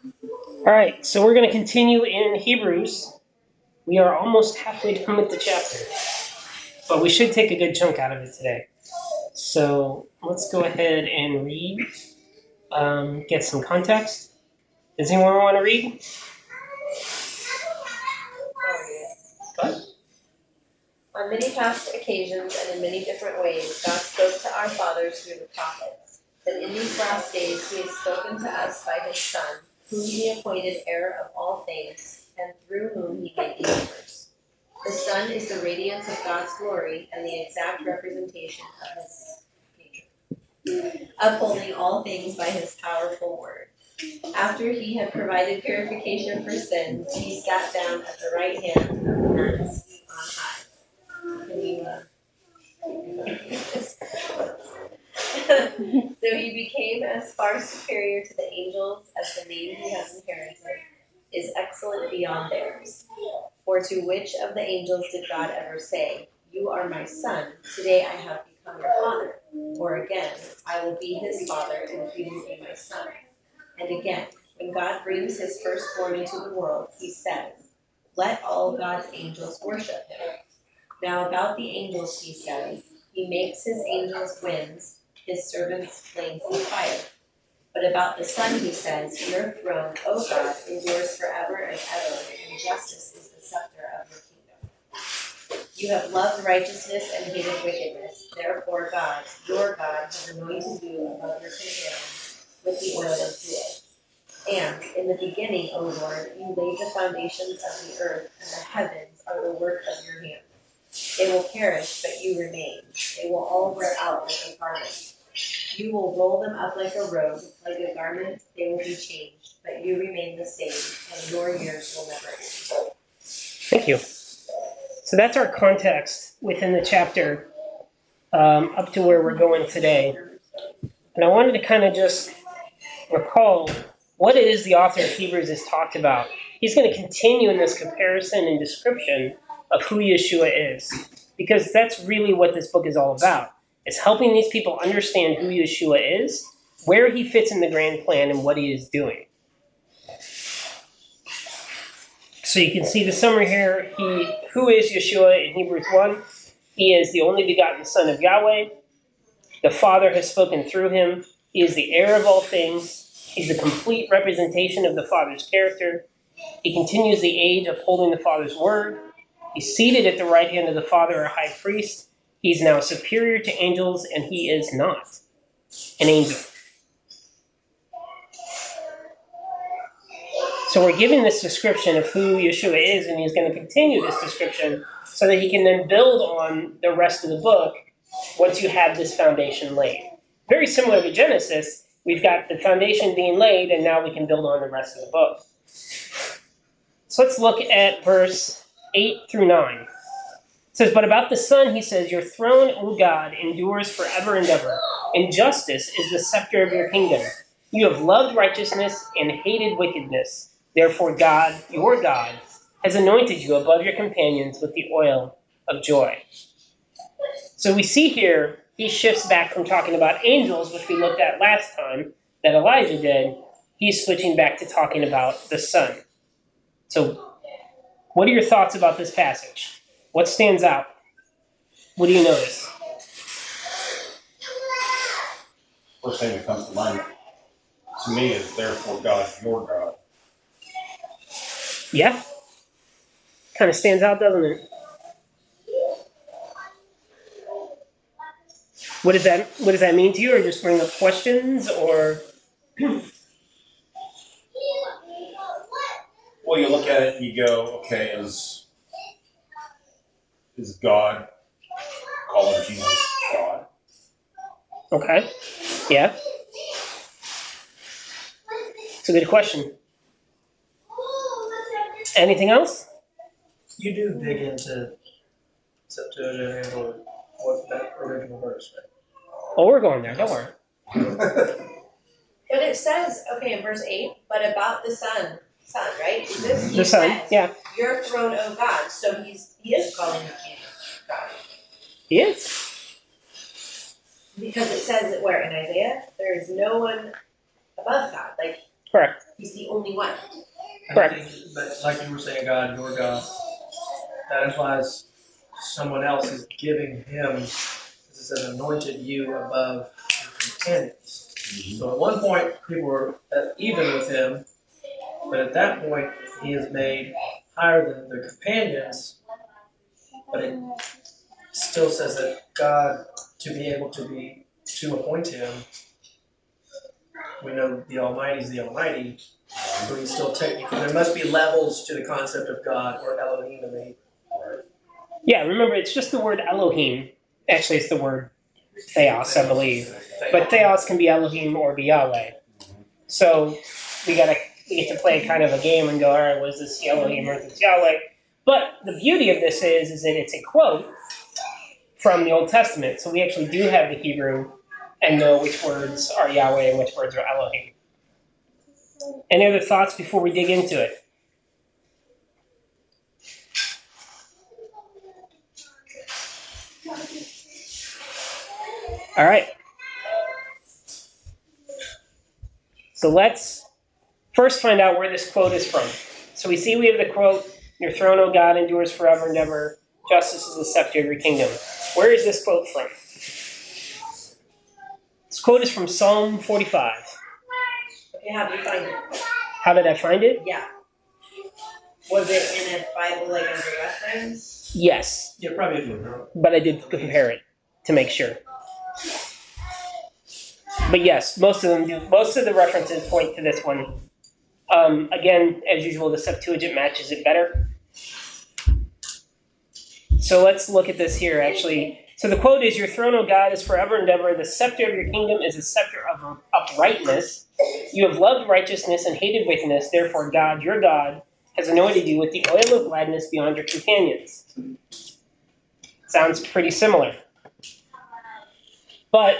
All right, so we're going to continue in Hebrews. We are almost halfway done with the chapter, but we should take a good chunk out of it today. So let's go ahead and read, get some context. Does anyone want to read? Go ahead. On many past occasions and in many different ways, God spoke to our fathers through the prophets. But in these last days, he has spoken to us by his Son, whom he appointed heir of all things, and through whom he made the universe. The Son is the radiance of God's glory and the exact representation of his nature, upholding all things by his powerful word. After he had provided purification for sins, he sat down at the right hand of the Majesty on high. Can you, So he became as far superior to the angels as the name he has inherited is excellent beyond theirs. For to which of the angels did God ever say, "You are my son, today I have become your father"? Or again, "I will be his father, and he will be my son"? And again, when God brings his firstborn into the world, he says, "Let all God's angels worship him." Now about the angels he says, "He makes his angels winds, his servants flames of fire." But about the Son he says, "Your throne, O God, endures forever and ever, and justice is the scepter of your kingdom. You have loved righteousness and hated wickedness. Therefore God, your God, has anointed you above your companions with the oil of joy. And in the beginning, O Lord, you laid the foundations of the earth, and the heavens are the work of your hands. They will perish, but you remain. They will all wear out like a garment. You will roll them up like a robe, like a garment. They will be changed, but you remain the same, and your years will never end. Thank you. So that's our context within the chapter up to where we're going today. And I wanted to kind of just recall what it is the author of Hebrews has talked about. He's going to continue in this comparison and description of who Yeshua is, because that's really what this book is all about. It's helping these people understand who Yeshua is, where he fits in the grand plan, and what he is doing. So you can see the summary here. Who is Yeshua in Hebrews 1? He is the only begotten Son of Yahweh. The Father has spoken through him. He is the heir of all things. He's the complete representation of the Father's character. He continues the age upholding the Father's word. He's seated at the right hand of the Father, our high priest. He's now superior to angels, and he is not an angel. So we're giving this description of who Yeshua is, and he's going to continue this description so that he can then build on the rest of the book once you have this foundation laid. Very similar to Genesis, we've got the foundation being laid, and now we can build on the rest of the book. So let's look at verse 8 through 9. It says, "But about the Son, he says, your throne, O God, endures forever and ever, and justice is the scepter of your kingdom. You have loved righteousness and hated wickedness. Therefore God, your God, has anointed you above your companions with the oil of joy." So we see here, he shifts back from talking about angels, which we looked at last time, that Elijah did. He's switching back to talking about the Son. So what are your thoughts about this passage? What stands out? What do you notice? First thing that comes to mind to me is therefore God, your God. Yeah, kind of stands out, doesn't it? What does that mean to you, or just bring up questions, or? Well, you look at it and you go, okay, is God calling Jesus God? Okay, yeah, it's a good question. Anything else? You do dig into Septuagint or what that original verse, right? Oh, we're going there. Don't worry. But it says, okay, in verse 8, but about the Son, right? He The Son, says, yeah. "Your throne, O God." So he is calling the king God. He is. Because it says it where in Isaiah, there is no one above God. Like, Correct. He's the only one. And Correct. I think that, like you were saying, God, your God, that implies someone else is giving him, as it says, anointed you above your companions. So at one point, people were even with him, but at that point, he is made higher than their companions. But it still says that God, to be able to appoint him, we know the Almighty is the Almighty, so he's still technically, there must be levels to the concept of God or Elohim in the Yeah, remember, it's just the word Elohim. Actually, it's the word Theos, I believe. But Theos can be Elohim or be Yahweh. So we get to play kind of a game and go, all right, was this Elohim or is this Yahweh? But the beauty of this is that it's a quote from the Old Testament. So we actually do have the Hebrew and know which words are Yahweh and which words are Elohim. Any other thoughts before we dig into it? All right. So let's first find out where this quote is from. So we see we have the quote, "Your throne, O God, endures forever and ever. Justice is the scepter of your kingdom." Where is this quote from? This quote is from Psalm 45. Okay, how do you find it? How did I find it? Yeah. Was it in a Bible like under reference? Yes, Yeah, probably if you but I did compare it to make sure. But yes, most of them do. Most of the references point to this one. Again, as usual, the Septuagint matches it better. So let's look at this here, actually. So the quote is, "Your throne, O God, is forever and ever. The scepter of your kingdom is a scepter of uprightness. You have loved righteousness and hated wickedness. Therefore, God, your God, has anointed you with the oil of gladness beyond your companions." Sounds pretty similar. But,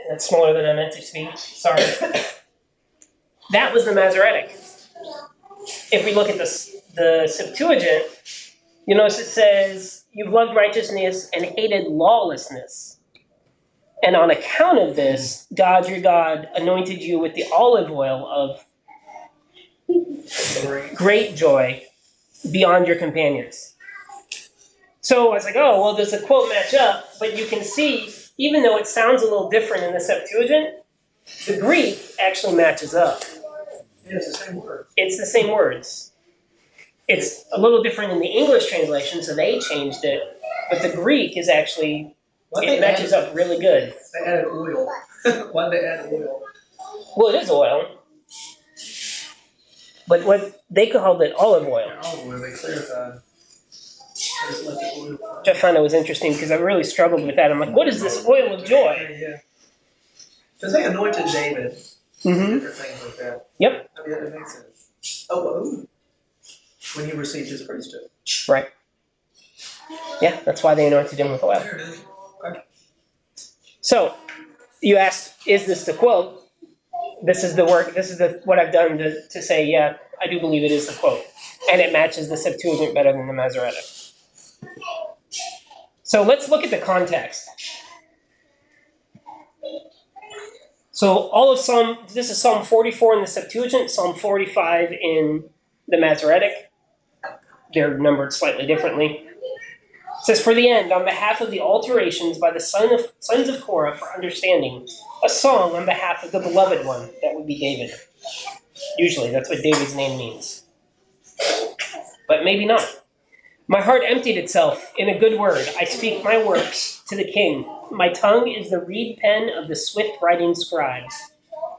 that's smaller than I meant it to be. Sorry. That was the Masoretic. If we look at the Septuagint, you notice it says, "You've loved righteousness and hated lawlessness. And on account of this, God, your God, anointed you with the olive oil of great joy beyond your companions." So I was like, oh, well, does the quote match up? But you can see, even though it sounds a little different in the Septuagint, the Greek actually matches up. Yeah, it's the same word. It's the same words. It's a little different in the English translation, so they changed it. But the Greek is actually, it matches up really good. They added oil. Why'd they add oil? Well, it is oil. But what they called it olive oil. Yeah, olive oil, they clarified. They just left the oil. Which I found it was interesting because I really struggled with that. I'm like, what is this oil of joy? Yeah. Because they anointed David. Mm-hmm. Different things like that. Yep. I mean, that makes sense. Oh, when he received his priesthood. Right. Yeah, that's why they anointed him with oil. There it is. Okay. So, you asked, is this the quote? This is the work, this is what I've done to say, yeah, I do believe it is the quote. And it matches the Septuagint better than the Masoretic. So let's look at the context. So all of this is Psalm 44 in the Septuagint, Psalm 45 in the Masoretic. They're numbered slightly differently. It says, "For the end, on behalf of the alterations by the sons of Korah for understanding, a song on behalf of the beloved one," that would be David. Usually, that's what David's name means. But maybe not. "My heart emptied itself in a good word. I speak my works to the king. My tongue is the reed pen of the swift-writing scribes.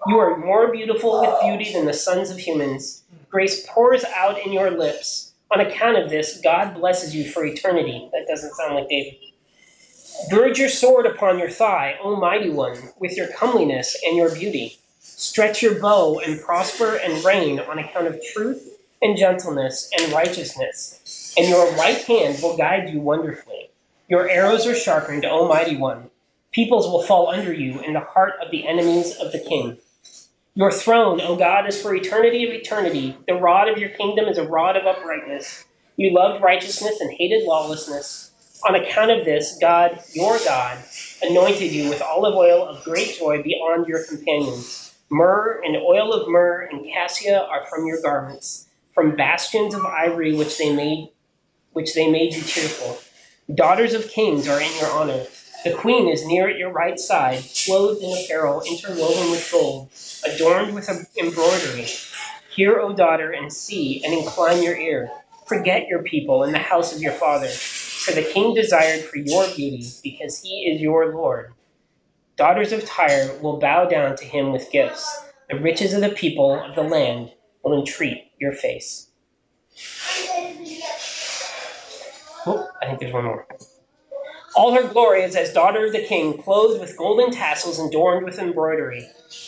You are more beautiful with beauty than the sons of humans. Grace pours out in your lips. On account of this, God blesses you for eternity." That doesn't sound like David. "Gird your sword upon your thigh, O mighty one, with your comeliness and your beauty. Stretch your bow and prosper and reign on account of truth and gentleness and righteousness. And your right hand will guide you wonderfully. Your arrows are sharpened, O mighty one. Peoples will fall under you in the heart of the enemies of the king. Your throne, O God, is for eternity of eternity. The rod of your kingdom is a rod of uprightness. You loved righteousness and hated lawlessness. On account of this, God, your God, anointed you with olive oil of great joy beyond your companions. Myrrh and oil of myrrh and cassia are from your garments, from bastions of ivory which they made you cheerful. Daughters of kings are in your honor. The queen is near at your right side, clothed in apparel interwoven with gold, adorned with embroidery. Hear, O daughter, and see, and incline your ear. Forget your people and the house of your father. For the king desired for your beauty, because he is your Lord. Daughters of Tyre will bow down to him with gifts. The riches of the people of the land will entreat your face. Oh, I think there's one more. All her glory is as daughter of the king, clothed with golden tassels and adorned with embroidery.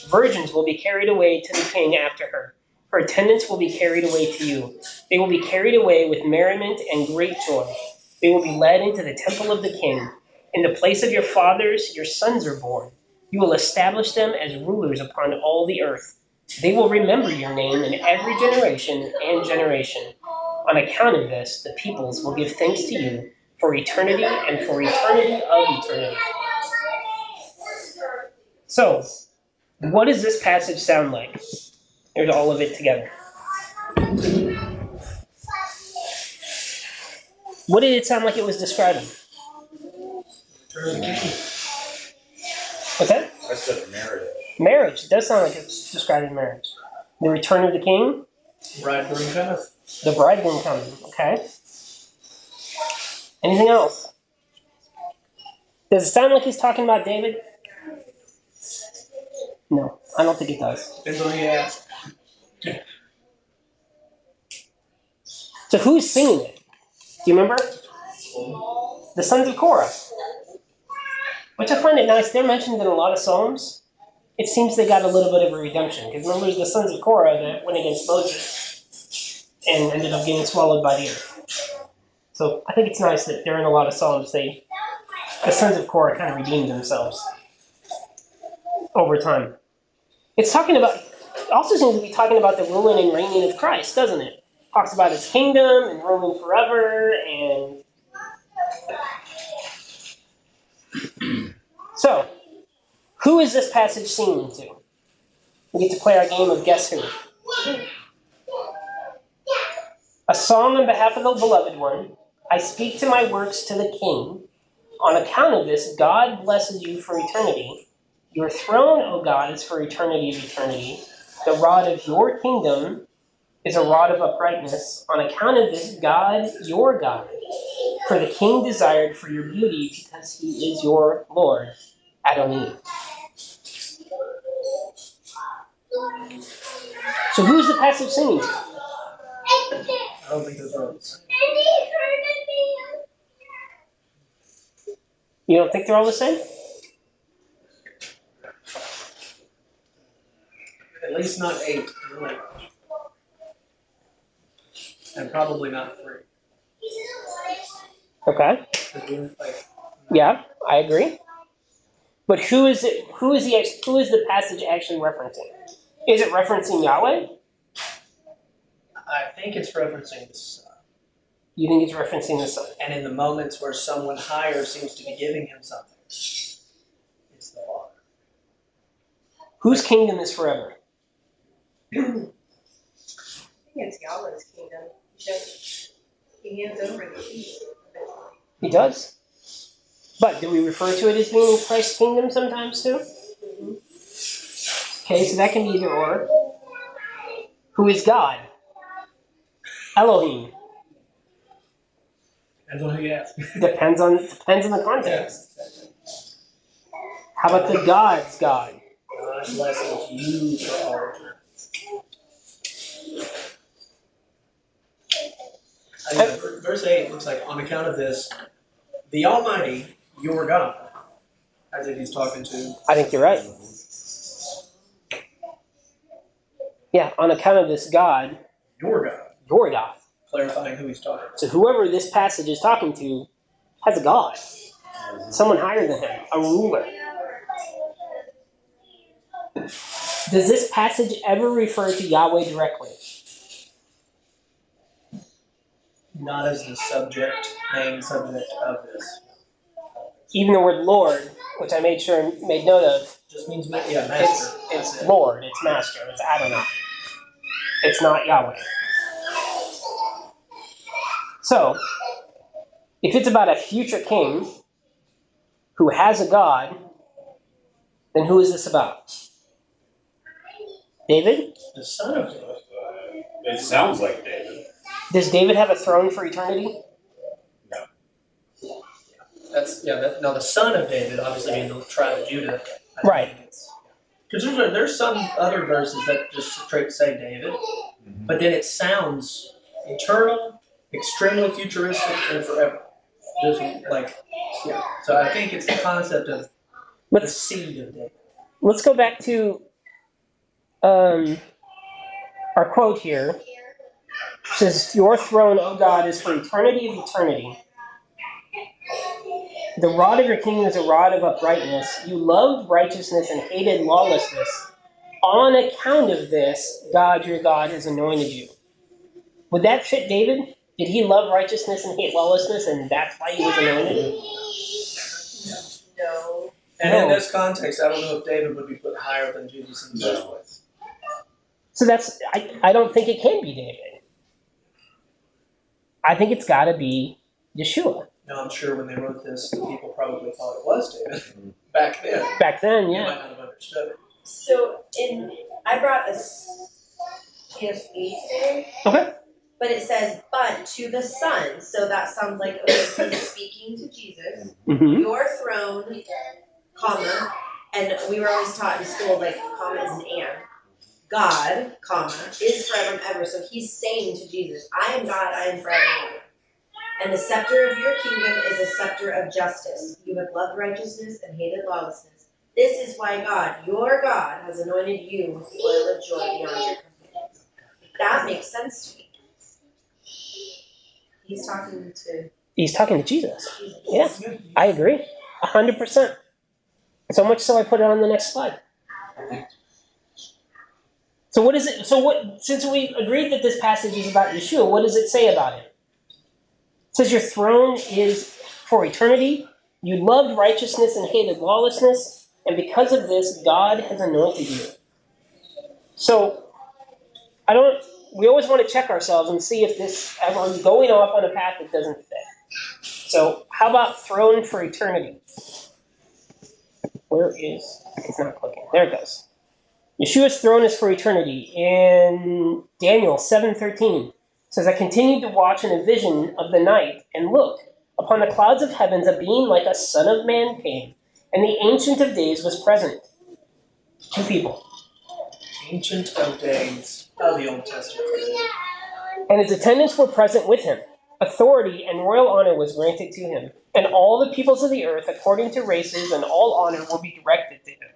Virgins will be carried away to the king after her. Her attendants will be carried away to you. They will be carried away with merriment and great joy. They will be led into the temple of the king. In the place of your fathers, your sons are born. You will establish them as rulers upon all the earth. They will remember your name in every generation and generation. On account of this, the peoples will give thanks to you for eternity and for eternity of eternity. So, what does this passage sound like? Here's all of it together. What did it sound like it was describing? What's that? I said marriage. Marriage. It does sound like it's describing marriage. The return of the king. Bridegroom cometh. The bridegroom coming. Okay. Anything else? Does it sound like he's talking about David? No, I don't think it does. Depends on who you ask. So who's singing it? Do you remember? The sons of Korah. Which I find it nice. They're mentioned in a lot of Psalms. It seems they got a little bit of a redemption. Because remember, the sons of Korah that went against Moses and ended up getting swallowed by the earth. So I think it's nice that they're in a lot of Psalms. The sons of Korah kind of redeemed themselves over time. It's talking about, also seems to be talking about the ruling and reigning of Christ, doesn't it? Talks about his kingdom and ruling forever. And so, who is this passage singing to? We get to play our game of Guess Who. A song on behalf of the beloved one. I speak to my works to the king. On account of this, God blesses you for eternity. Your throne, O God, is for eternity of eternity. The rod of your kingdom is a rod of uprightness. On account of this, God, your God. For the king desired for your beauty because he is your Lord, Adonai. So who's the passage singing to? I don't think that's right. You don't think they're all the same? At least not 8. Really. And probably not 3. Okay. Yeah, I agree. But who is it? Who is the passage actually referencing? Is it referencing Yahweh? I think it's referencing the Son. You think it's referencing the Son? And in the moments where someone higher seems to be giving him something, it's the Father. Whose kingdom is forever? I think it's Yahweh's kingdom. He hands over the keys eventually. He does. But do we refer to it as being Christ's kingdom sometimes too? Okay, so that can be either or. Who is God? Elohim. Depends on who you ask. Depends on the context. How about the God's God? God blesses you for all eternity. I think verse 8 looks like, on account of this, the Almighty, your God, as if he's talking to. I think you're right. Yeah, on account of this God, Your God. your God. Clarifying who he's talking to. So whoever this passage is talking to has a God. Someone higher than him, a ruler. Does this passage ever refer to Yahweh directly? Not as the main subject of this. Even the word Lord, which I made note of, Just means, master. It's Lord, it's Master, it's Adonai. It's not Yahweh. So, if it's about a future king who has a God, then who is this about? David? The son of David. It sounds like David. Does David have a throne for eternity? Now the son of David, obviously being the tribe of Judah. Right. Because there's some other verses that just straight say David, but then it sounds eternal, extremely futuristic, and forever. Just like, yeah. So I think it's the concept of the seed of David. Let's go back to our quote here. It says, "Your throne, O God, is for eternity of eternity. The rod of your kingdom is a rod of uprightness. You loved righteousness and hated lawlessness. On account of this, God, your God, has anointed you." Would that fit David? Did he love righteousness and hate lawlessness, and that's why he was anointed? No. And in this context, I don't know if David would be put higher than Jesus in the first place. So I don't think it can be David. I think it's got to be Yeshua. Now, I'm sure when they wrote this, the people probably thought it was David back then. Back then, They yeah. might not have understood it. So I brought a PSV today. Okay. But it says, "but to the Son." So that sounds like, okay, he's speaking to Jesus. Mm-hmm. Your throne, comma, and we were always taught in school, like, comma is an and. God, comma, is forever and ever. So he's saying to Jesus, I am God, I am forever and ever. And the scepter of your kingdom is a scepter of justice. You have loved righteousness and hated lawlessness. This is why God, your God, has anointed you with oil of joy beyond your companions. That makes sense to me. He's talking to Jesus. Jesus. Yeah, I agree. 100%. So much so I put it on the next slide. So what is it? So what? Since we agreed that this passage is about Yeshua, what does it say about him? It says your throne is for eternity. You loved righteousness and hated lawlessness, and because of this, God has anointed you. So we always want to check ourselves and see if are we going off on a path that doesn't fit. So how about throne for eternity? It's not clicking. There it goes. Yeshua's throne is for eternity. In Daniel 7:13, it says, "I continued to watch in a vision of the night, and look, upon the clouds of heavens a being like a son of man came, and the Ancient of Days was present." Two people. Ancient of Days of the Old Testament. And his attendants were present with him. Authority and royal honor was granted to him, and all the peoples of the earth, according to races, and all honor will be directed to him.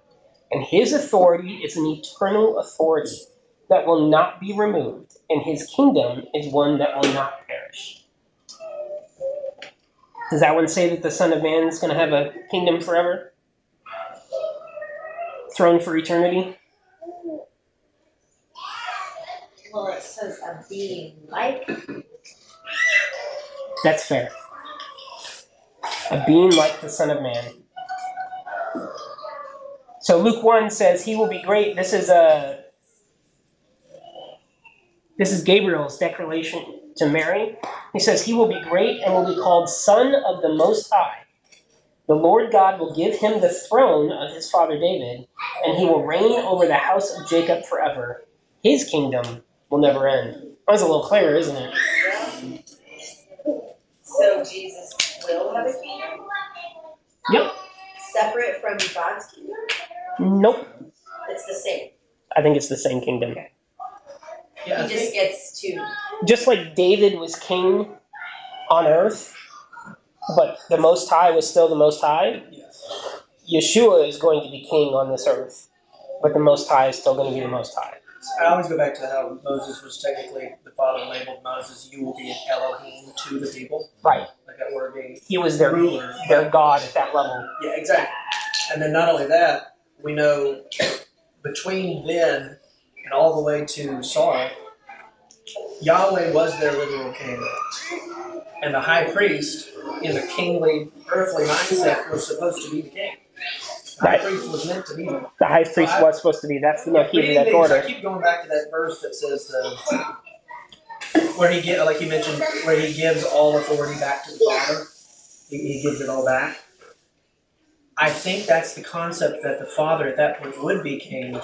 And his authority is an eternal authority that will not be removed, and his kingdom is one that will not perish. Does that one say that the Son of Man is going to have a kingdom forever? Throne for eternity? Well, it says a being like. That's fair. A being like the Son of Man. So Luke 1 says he will be great. This is Gabriel's declaration to Mary. He says he will be great and will be called Son of the Most High. The Lord God will give him the throne of his father David, and he will reign over the house of Jacob forever. His kingdom will never end. That was a little clearer, isn't it? So Jesus will have a kingdom? Yep. Separate from God's kingdom? Nope. It's the same. I think it's the same kingdom. Okay. Yeah, He just gets to. Just like David was king on earth, but the Most High was still the Most High, Yeshua is going to be king on this earth, but the Most High is still going to be the Most High. I always go back to how Moses was technically, the father labeled Moses, you will be an Elohim to the people. Right. Like that word being He was their ruler. their God at that level. Yeah, exactly. And then not only that, we know between then and all the way to Saul, Yahweh was their literal king. And the high priest, in the kingly, earthly mindset, was supposed to be the king. The high priest was meant to be there. The high priest was supposed to be. That's the Melchizedek order. I keep going back to that verse that says where he get, like you mentioned, where he gives all authority back to the Father. He gives it all back. I think that's the concept that the Father at that point would be king,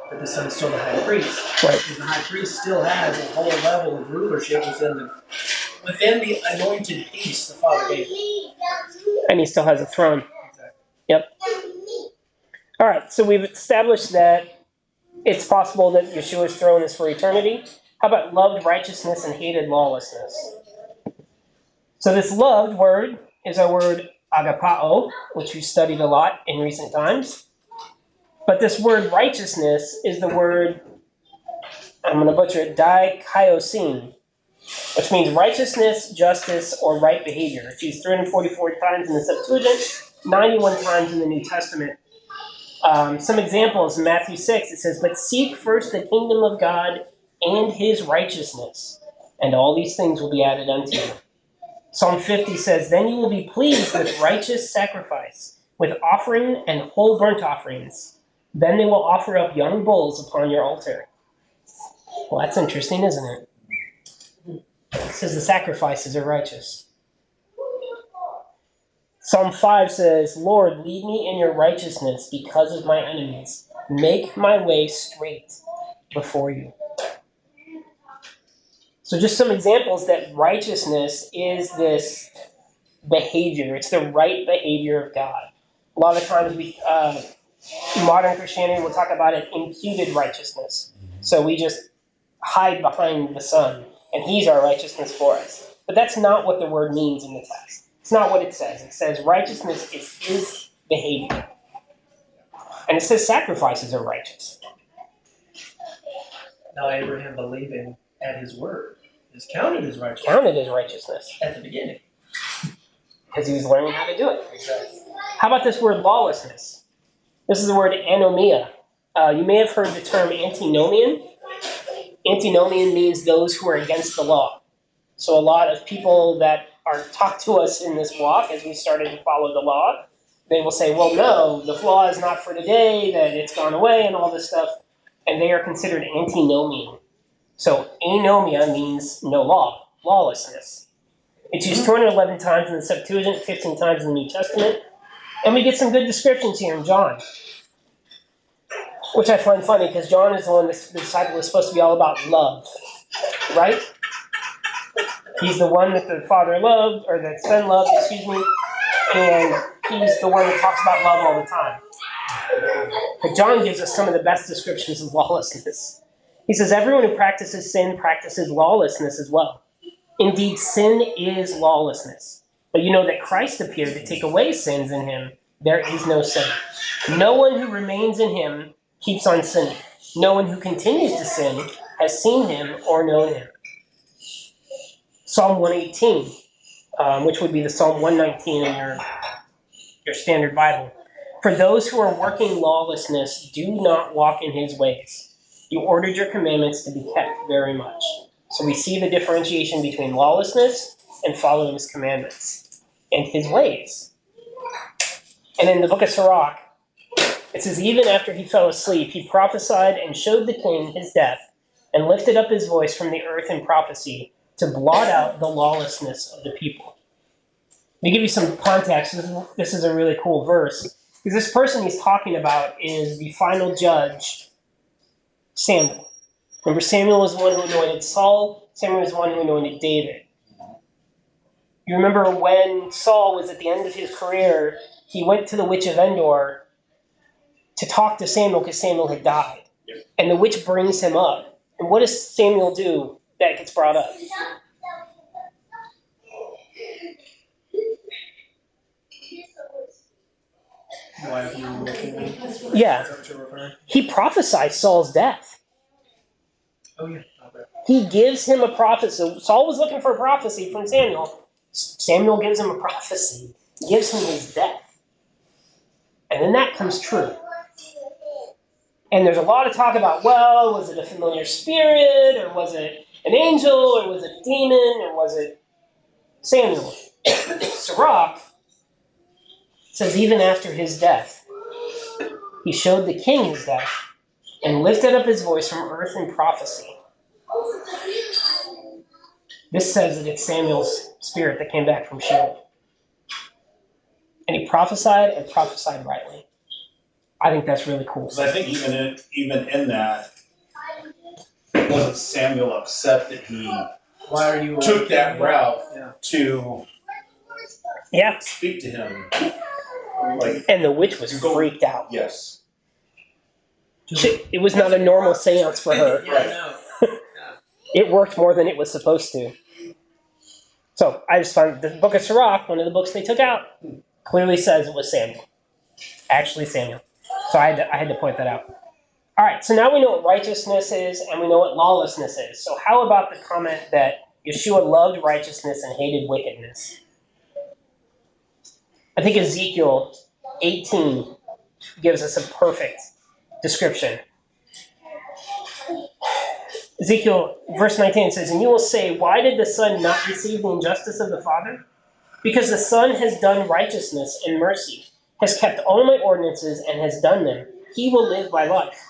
but the Son is still the high priest. Right. Because the high priest still has a whole level of rulership within the anointed piece the Father gave him. And he still has a throne. Exactly. Yep. All right, so we've established that it's possible that Yeshua's throne is for eternity. How about loved righteousness and hated lawlessness? So this loved word is our word agapao, which we studied a lot in recent times. But this word righteousness is the word, I'm going to butcher it, daikaiosin, which means righteousness, justice, or right behavior. It's used 344 times in the Septuagint, 91 times in the New Testament. Some examples in Matthew 6, it says, "But seek first the kingdom of God and his righteousness, and all these things will be added unto you." Psalm 50 says, "Then you will be pleased with righteous sacrifice, with offering and whole burnt offerings. Then they will offer up young bulls upon your altar." Well, that's interesting, isn't it? It says the sacrifices are righteous. Psalm 5 says, "Lord, lead me in your righteousness because of my enemies. Make my way straight before you." So just some examples that righteousness is this behavior. It's the right behavior of God. A lot of times modern Christianity will talk about it imputed righteousness. So we just hide behind the Son, and he's our righteousness for us. But that's not what the word means in the text. It's not what it says. It says righteousness is his behavior. And it says sacrifices are righteous. Now Abraham believing at his word is counted as righteousness. Counted as righteousness. At the beginning. Because he was learning how to do it. Exactly. How about this word lawlessness? This is the word anomia. You may have heard the term antinomian. Antinomian means those who are against the law. So a lot of people that are taught to us in this walk, as we started to follow the law, they will say, well, no, the law is not for today, that it's gone away and all this stuff. And they are considered antinomian. So anomia means no law, lawlessness. It's used 211 times in the Septuagint, 15 times in the New Testament. And we get some good descriptions here in John, which I find funny because John is the one the disciple is supposed to be all about love, right? He's the one that the Father loved, or that Son loved, and he's the one that talks about love all the time. But John gives us some of the best descriptions of lawlessness. He says, "Everyone who practices sin practices lawlessness as well. Indeed, sin is lawlessness. But you know that Christ appeared to take away sins. In him there is no sin. No one who remains in him keeps on sinning. No one who continues to sin has seen him or known him." Psalm 118, which would be the Psalm 119 in your standard Bible. "For those who are working lawlessness do not walk in his ways. You ordered your commandments to be kept very much." So we see the differentiation between lawlessness and following his commandments and his ways. And in the book of Sirach, it says, "Even after he fell asleep, he prophesied and showed the king his death, and lifted up his voice from the earth in prophecy to blot out the lawlessness of the people." To give you some context, this is a really cool verse, because this person he's talking about is the final judge, Samuel. Remember, Samuel was the one who anointed Saul. Samuel was the one who anointed David. You remember when Saul was at the end of his career, he went to the witch of Endor to talk to Samuel because Samuel had died. Yep. And the witch brings him up. And what does Samuel do that gets brought up? Why have you looking at me? Yeah. He prophesied Saul's death. Oh, yeah. He gives him a prophecy. Saul was looking for a prophecy from Samuel. Samuel gives him a prophecy, gives him his death. And then that comes true. And there's a lot of talk about, well, was it a familiar spirit, or was it an angel, or was it a demon, or was it Samuel? Sirach says even after his death, He showed the king his death and lifted up his voice from earth in prophecy. This says that it's Samuel's spirit that came back from Shiloh. And he prophesied and prophesied rightly. I think that's really cool. Because I think even in that, wasn't Samuel upset that he took that route to speak to him? Like, and the witch was freaked out. yes. It was not a normal seance for her. Yeah, no. It worked more than it was supposed to. So I just found the book of Sirach, one of the books they took out, clearly says it was Samuel. Actually Samuel. So I had to point that out. All right, so now we know what righteousness is and we know what lawlessness is. So how about the comment that Yeshua loved righteousness and hated wickedness? I think Ezekiel 18 gives us a perfect description. Ezekiel, verse 19 says, "And you will say, why did the Son not receive the injustice of the Father? Because the Son has done righteousness and mercy, has kept all my ordinances and has done them. He will live by life.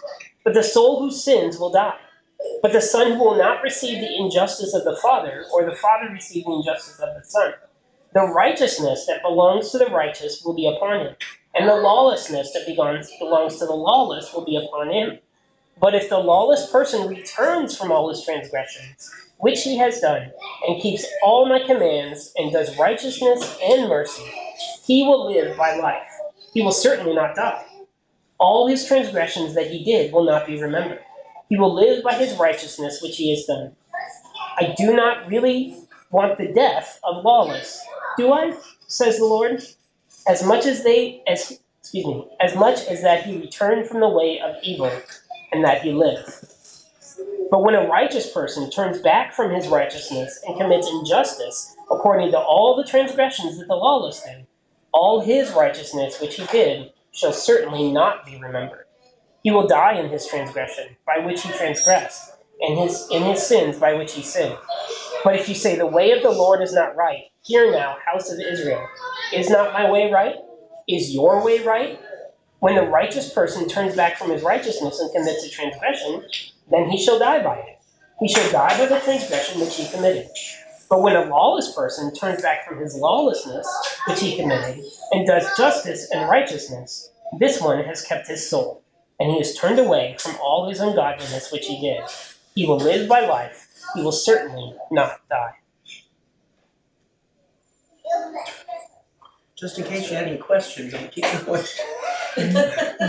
But the soul who sins will die. But the Son who will not receive the injustice of the Father, or the Father receive the injustice of the Son, the righteousness that belongs to the righteous will be upon him, and the lawlessness that belongs to the lawless will be upon him. But if the lawless person returns from all his transgressions, which he has done, and keeps all my commands, and does righteousness and mercy, he will live by life. He will certainly not die. All his transgressions that he did will not be remembered. He will live by his righteousness which he has done. I do not really want the death of lawless, do I? Says the Lord. As much as that he returned from the way of evil, and that he lived. But when a righteous person turns back from his righteousness and commits injustice according to all the transgressions that the lawless did, all his righteousness which he did shall certainly not be remembered. He will die in his transgression by which he transgressed, and in his sins by which he sinned. But if you say, the way of the Lord is not right, hear now, house of Israel, is not my way right? Is your way right? When the righteous person turns back from his righteousness and commits a transgression, then he shall die by it. He shall die by the transgression which he committed. But when a lawless person turns back from his lawlessness which he committed, and does justice and righteousness, this one has kept his soul, and he has turned away from all his ungodliness which he did. He will live by life. He will certainly not die." Just in case you had any questions, I'm keep going.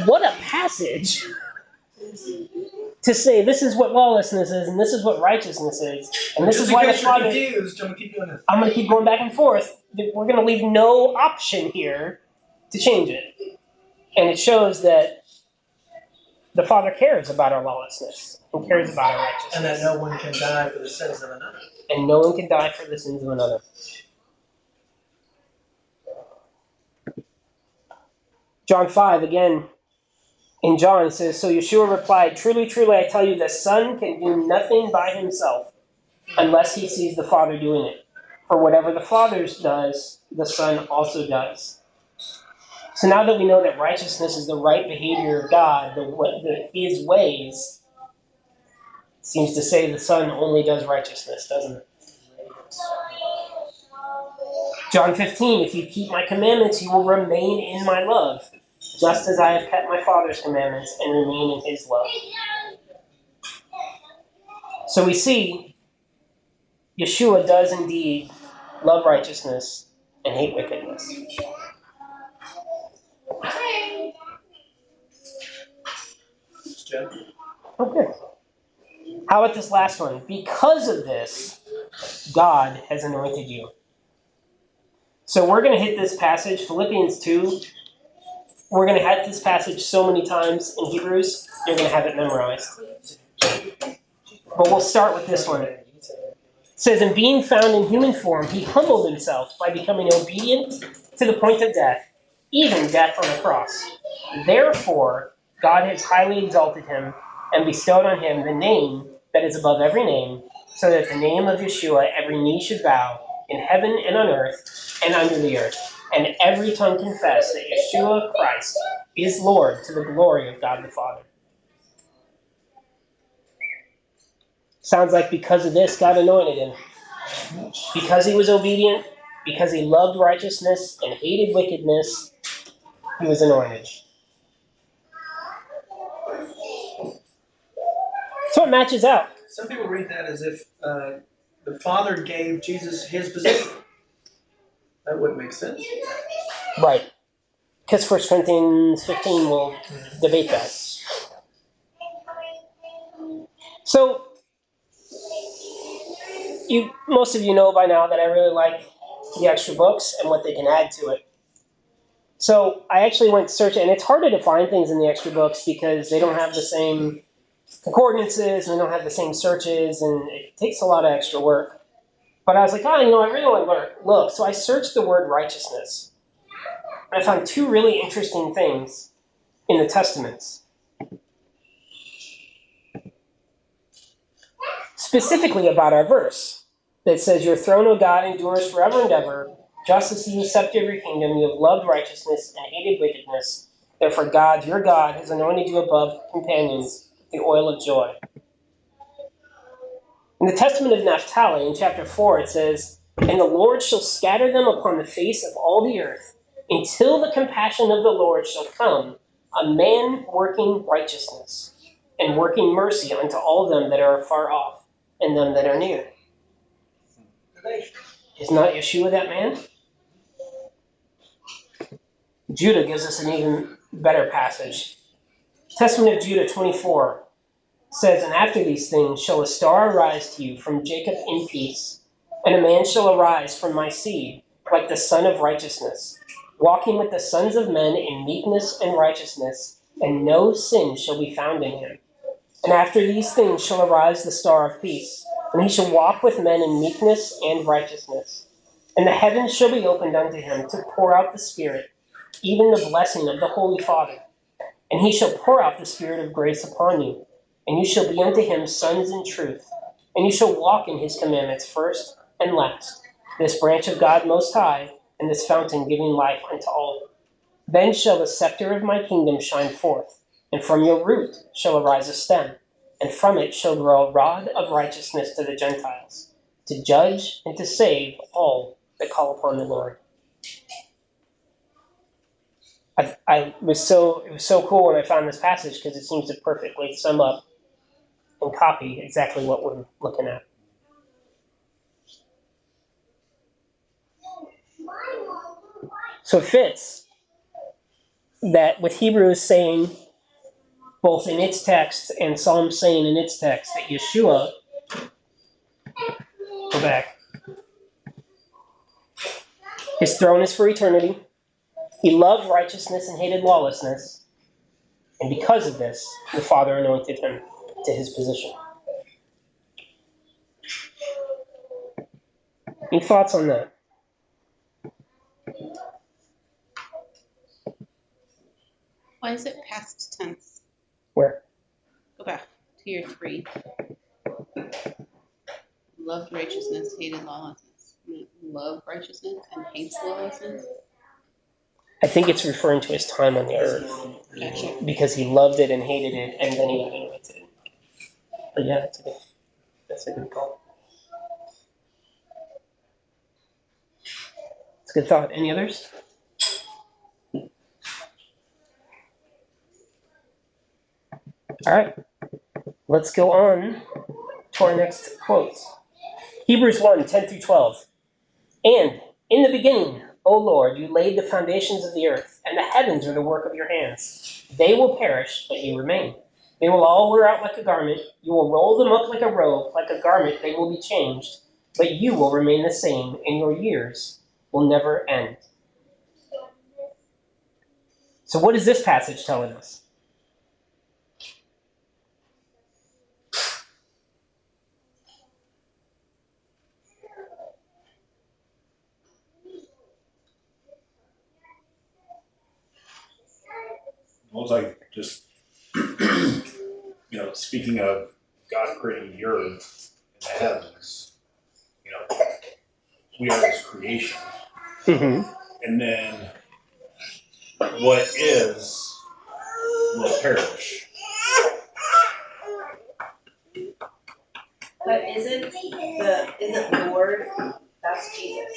What a passage to say this is what lawlessness is and this is what righteousness is. And this Just is why the in case you're Father... confused, I'm going to keep doing this. I'm going to keep going back and forth. We're going to leave no option here to change it. And it shows that the Father cares about our lawlessness and cares about our righteousness. And that no one can die for the sins of another. And no one can die for the sins of another. John 5, again, in John, it says, "So Yeshua replied, 'Truly, truly, I tell you, the Son can do nothing by himself unless he sees the Father doing it. For whatever the Father does, the Son also does.'" So now that we know that righteousness is the right behavior of God, his ways, seems to say the Son only does righteousness, doesn't it? John 15, "If you keep my commandments, you will remain in my love, just as I have kept my Father's commandments and remain in his love." So we see Yeshua does indeed love righteousness and hate wickedness. Okay. How about this last one? "Because of this, God has anointed you." So we're going to hit this passage, Philippians 2. We're going to hit this passage so many times in Hebrews, you're going to have it memorized. But we'll start with this one. It says, "And being found in human form, he humbled himself by becoming obedient to the point of death, even death on a cross. Therefore, God has highly exalted him and bestowed on him the name that is above every name, so that at the name of Yeshua every knee should bow, in heaven and on earth and under the earth, and every tongue confess that Yeshua Christ is Lord to the glory of God the Father. Sounds like because of this, God anointed him. Because he was obedient, because he loved righteousness and hated wickedness, he was anointed. So it matches out. Some people read that as if the Father gave Jesus his position. That wouldn't make sense. Right. Because 1 Corinthians 15 will debate that. So, most of you know by now that I really like the extra books and what they can add to it. So I actually went searching, and it's harder to find things in the extra books because they don't have the same concordances, and they don't have the same searches, and it takes a lot of extra work. But I was like, I really want to look. So I searched the word righteousness. And I found two really interesting things in the Testaments. Specifically about our verse that says, your throne, O God, endures forever and ever. Justice is the scepter of your kingdom. You have loved righteousness and hated wickedness. Therefore God, your God, has anointed you above companions with the oil of joy. In the Testament of Naphtali, in chapter 4, it says, and the Lord shall scatter them upon the face of all the earth, until the compassion of the Lord shall come, a man working righteousness, and working mercy unto all them that are far off, and them that are near. Is not Yeshua that man? Judah gives us an even better passage. Testament of Judah 24 says, and after these things shall a star arise to you from Jacob in peace, and a man shall arise from my seed, like the Son of Righteousness, walking with the sons of men in meekness and righteousness, and no sin shall be found in him. And after these things shall arise the star of peace, and he shall walk with men in meekness and righteousness. And the heavens shall be opened unto him to pour out the Spirit, even the blessing of the Holy Father. And he shall pour out the Spirit of grace upon you, and you shall be unto him sons in truth, and you shall walk in his commandments first and last, this branch of God most high, and this fountain giving life unto all. Then shall the scepter of my kingdom shine forth, and from your root shall arise a stem, and from it shall grow a rod of righteousness to the Gentiles, to judge and to save all that call upon the Lord. It was so cool when I found this passage because it seems to perfectly sum up and copy exactly what we're looking at. So it fits that with Hebrews saying, both in its text and Psalm saying in its text, that Yeshua, go back, his throne is for eternity. He loved righteousness and hated lawlessness. And because of this, the Father anointed him to his position. Any thoughts on that? Why is it past tense? Where? Go back to your 3. Loved righteousness, hated lawlessness. Love righteousness and hates lawlessness. I think it's referring to his time on the earth. Gotcha. Because he loved it and hated it, and then he got anointed. But yeah, that's a good call. It's a good thought. Any others? All right. Let's go on to our next quotes. Hebrews 1, 10 through 12. And in the beginning, O Lord, you laid the foundations of the earth, and the heavens are the work of your hands. They will perish, but you remain. They will all wear out like a garment. You will roll them up like a robe, like a garment they will be changed. But you will remain the same, and your years will never end. So what is this passage telling us? Well, it's like just, speaking of God creating the earth and the heavens, we are his creation. Mm-hmm. and then what is will perish. But isn't Lord, that's Jesus?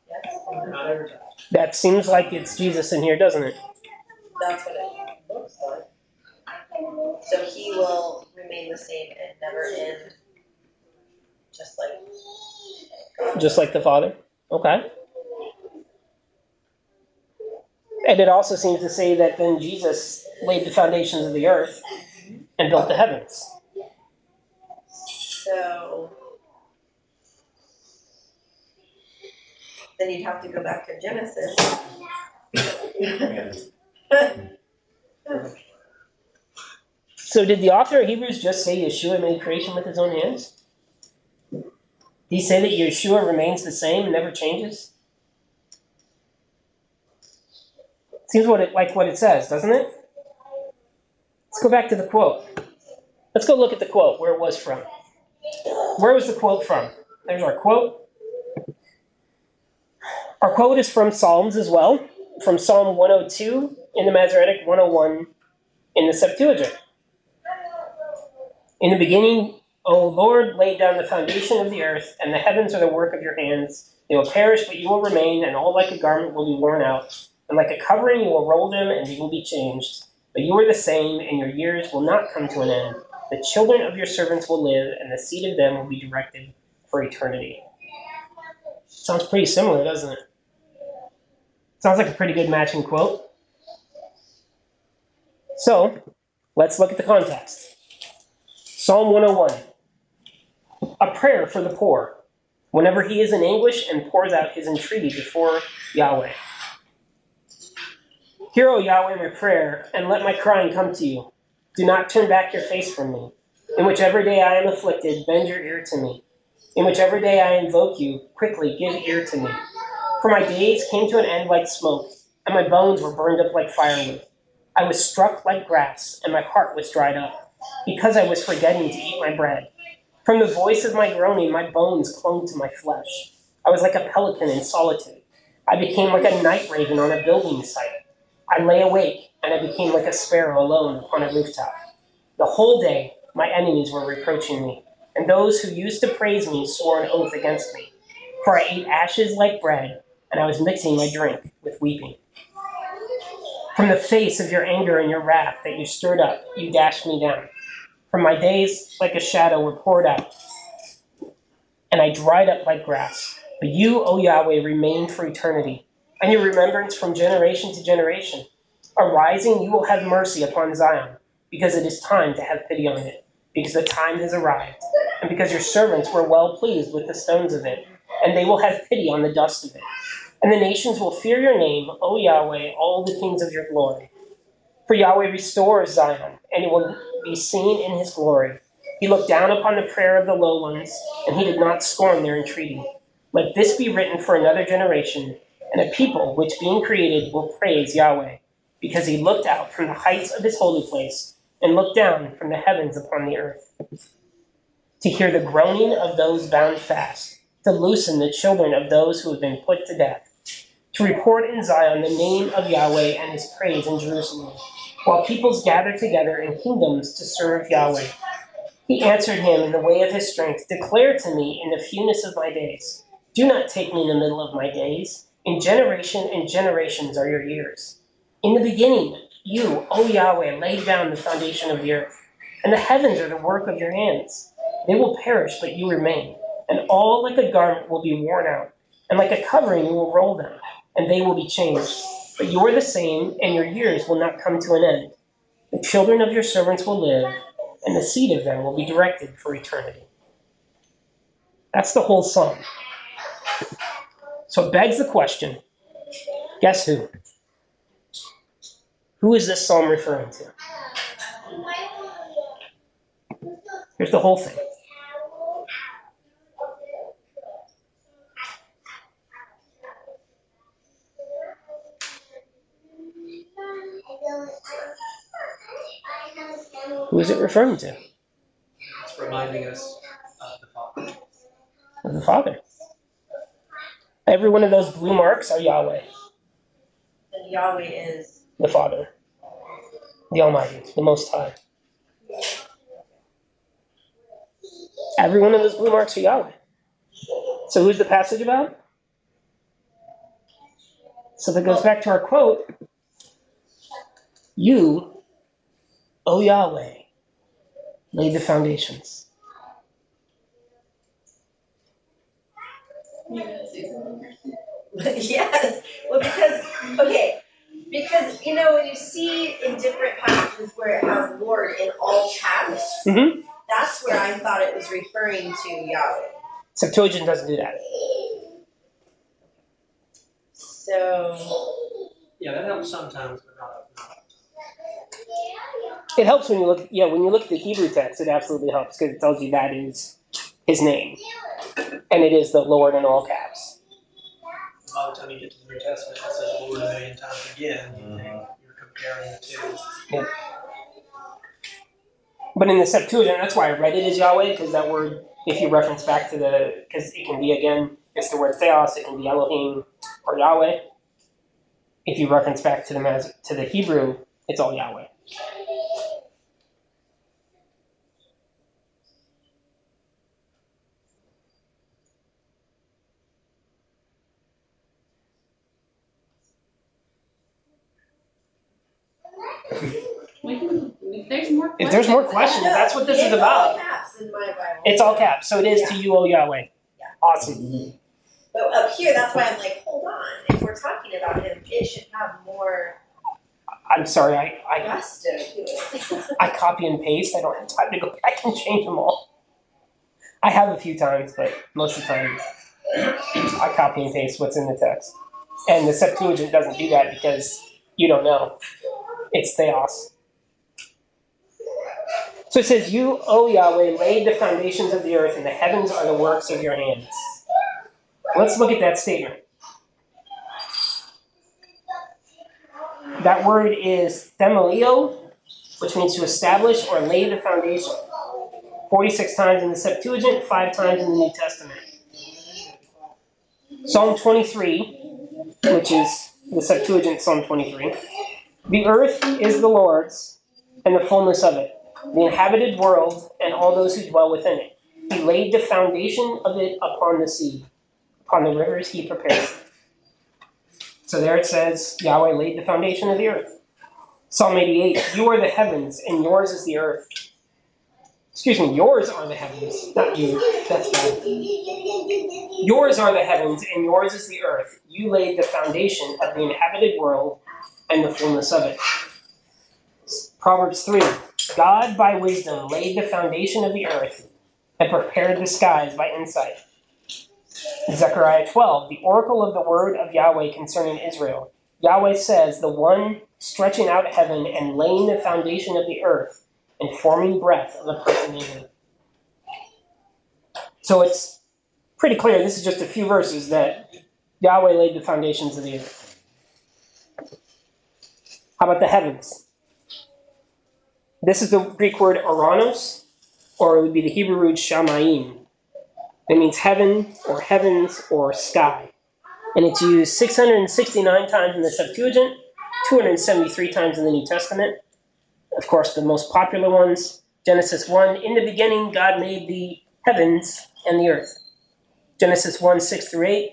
Yes? Not every time. That seems like it's Jesus in here, doesn't it? That's what it looks like. So he will remain the same and never end, just like Just like the Father. Okay. And it also seems to say that then Jesus laid the foundations of the earth and built the heavens. So then you'd have to go back to Genesis. So did the author of Hebrews just say Yeshua made creation with his own hands? Did he say that Yeshua remains the same and never changes? Seems like what it says, doesn't it? Let's go back to the quote. Let's go look at the quote, where it was from. Where was the quote from? There's our quote. Our quote is from Psalms as well, from Psalm 102 in the Masoretic, 101 in the Septuagint. In the beginning, O Lord, laid down the foundation of the earth, and the heavens are the work of your hands. They will perish, but you will remain, and all like a garment will be worn out. And like a covering you will roll them, and they will be changed. But you are the same, and your years will not come to an end. The children of your servants will live, and the seed of them will be directed for eternity. Sounds pretty similar, doesn't it? Sounds like a pretty good matching quote. So, let's look at the context. Psalm 101, a prayer for the poor, whenever he is in anguish and pours out his entreaty before Yahweh. Hear, O Yahweh, my prayer, and let my crying come to you. Do not turn back your face from me. In whichever day I am afflicted, bend your ear to me. In whichever day I invoke you, quickly give ear to me. For my days came to an end like smoke, and my bones were burned up like firewood. I was struck like grass, and my heart was dried up, because I was forgetting to eat my bread. From the voice of my groaning, my bones clung to my flesh. I was like a pelican in solitude. I became like a night raven on a building site. I lay awake, and I became like a sparrow alone upon a rooftop. The whole day, my enemies were reproaching me, and those who used to praise me swore an oath against me. For I ate ashes like bread, and I was mixing my drink with weeping. From the face of your anger and your wrath that you stirred up, you dashed me down. From my days, like a shadow, were poured out, and I dried up like grass. But you, O Yahweh, remain for eternity, and your remembrance from generation to generation. Arising, you will have mercy upon Zion, because it is time to have pity on it, because the time has arrived, and because your servants were well pleased with the stones of it, and they will have pity on the dust of it. And the nations will fear your name, O Yahweh, all the kings of your glory. For Yahweh restores Zion, and it will be seen in his glory. He looked down upon the prayer of the low ones, and he did not scorn their entreaty. Let this be written for another generation, and a people which being created will praise Yahweh, because he looked out from the heights of his holy place, and looked down from the heavens upon the earth. To hear the groaning of those bound fast, to loosen the children of those who have been put to death, to report in Zion the name of Yahweh and his praise in Jerusalem, while peoples gather together in kingdoms to serve Yahweh. He answered him in the way of his strength. Declare to me in the fewness of my days. Do not take me in the middle of my days. In generation and generations are your years. In the beginning, you, O Yahweh, laid down the foundation of the earth, and the heavens are the work of your hands. They will perish, but you remain, and all like a garment will be worn out, and like a covering you will roll them, and they will be changed. But you are the same, and your years will not come to an end. The children of your servants will live, and the seed of them will be directed for eternity. That's the whole psalm. So it begs the question, guess who? Who is this psalm referring to? Here's the whole thing. Who is it referring to? It's reminding us of the Father. Of the Father. Every one of those blue marks are Yahweh. And Yahweh is the Father, the Almighty, the Most High. Every one of those blue marks are Yahweh. So who's the passage about? So that goes back to our quote, you, O Yahweh, laid the foundations. Yes. Well, because when you see in different passages where it has Lord in all caps, that's where I thought it was referring to Yahweh. Septuagint doesn't do that. So. Yeah, that helps sometimes, but not. It helps when you look. Yeah, when you look at the Hebrew text, it absolutely helps because it tells you that is His name, and it is the Lord in all caps. By the time you get to the New Testament, it says Lord a million times again. You think you're comparing the two. Yeah. But in the Septuagint, that's why I read it as Yahweh, because that word, if you reference back to because it can be, again, it's the word theos, it can be Elohim or Yahweh. If you reference back to the Hebrew, it's all Yahweh. If there's more questions, that's what this is about. It's all caps in my Bible. It's all caps, so it is to you, O Yahweh. Yeah. Awesome. But up here, that's why I'm like, hold on. If we're talking about him, it should have more. I'm sorry, I gusto to it. I copy and paste. I don't have time to go back and change them all. I have a few times, but most of the time I copy and paste what's in the text. And the Septuagint doesn't do that because you don't know. It's theos. So it says, you, O Yahweh, laid the foundations of the earth, and the heavens are the works of your hands. Let's look at that statement. That word is themelio, which means to establish or lay the foundation. 46 times in the Septuagint, 5 times in the New Testament. Psalm 23, which is the Septuagint Psalm 23. The earth is the Lord's, and the fullness of it, the inhabited world, and all those who dwell within it. He laid the foundation of it upon the sea. Upon the rivers he prepared. So there it says, Yahweh laid the foundation of the earth. Psalm 88, you are the heavens, and yours is the earth. Excuse me, yours are the heavens, not you. That's bad. Yours are the heavens, and yours is the earth. You laid the foundation of the inhabited world and the fullness of it. Proverbs 3, God by wisdom laid the foundation of the earth and prepared the skies by insight. Zechariah 12, the oracle of the word of Yahweh concerning Israel. Yahweh says, the one stretching out heaven and laying the foundation of the earth and forming breath of a person in him. So it's pretty clear, this is just a few verses, that Yahweh laid the foundations of the earth. How about the heavens? This is the Greek word oranos, or it would be the Hebrew root shamayim. It means heaven, or heavens, or sky. And it's used 669 times in the Septuagint, 273 times in the New Testament. Of course, the most popular ones, Genesis 1, in the beginning God made the heavens and the earth. Genesis 1, 6-8,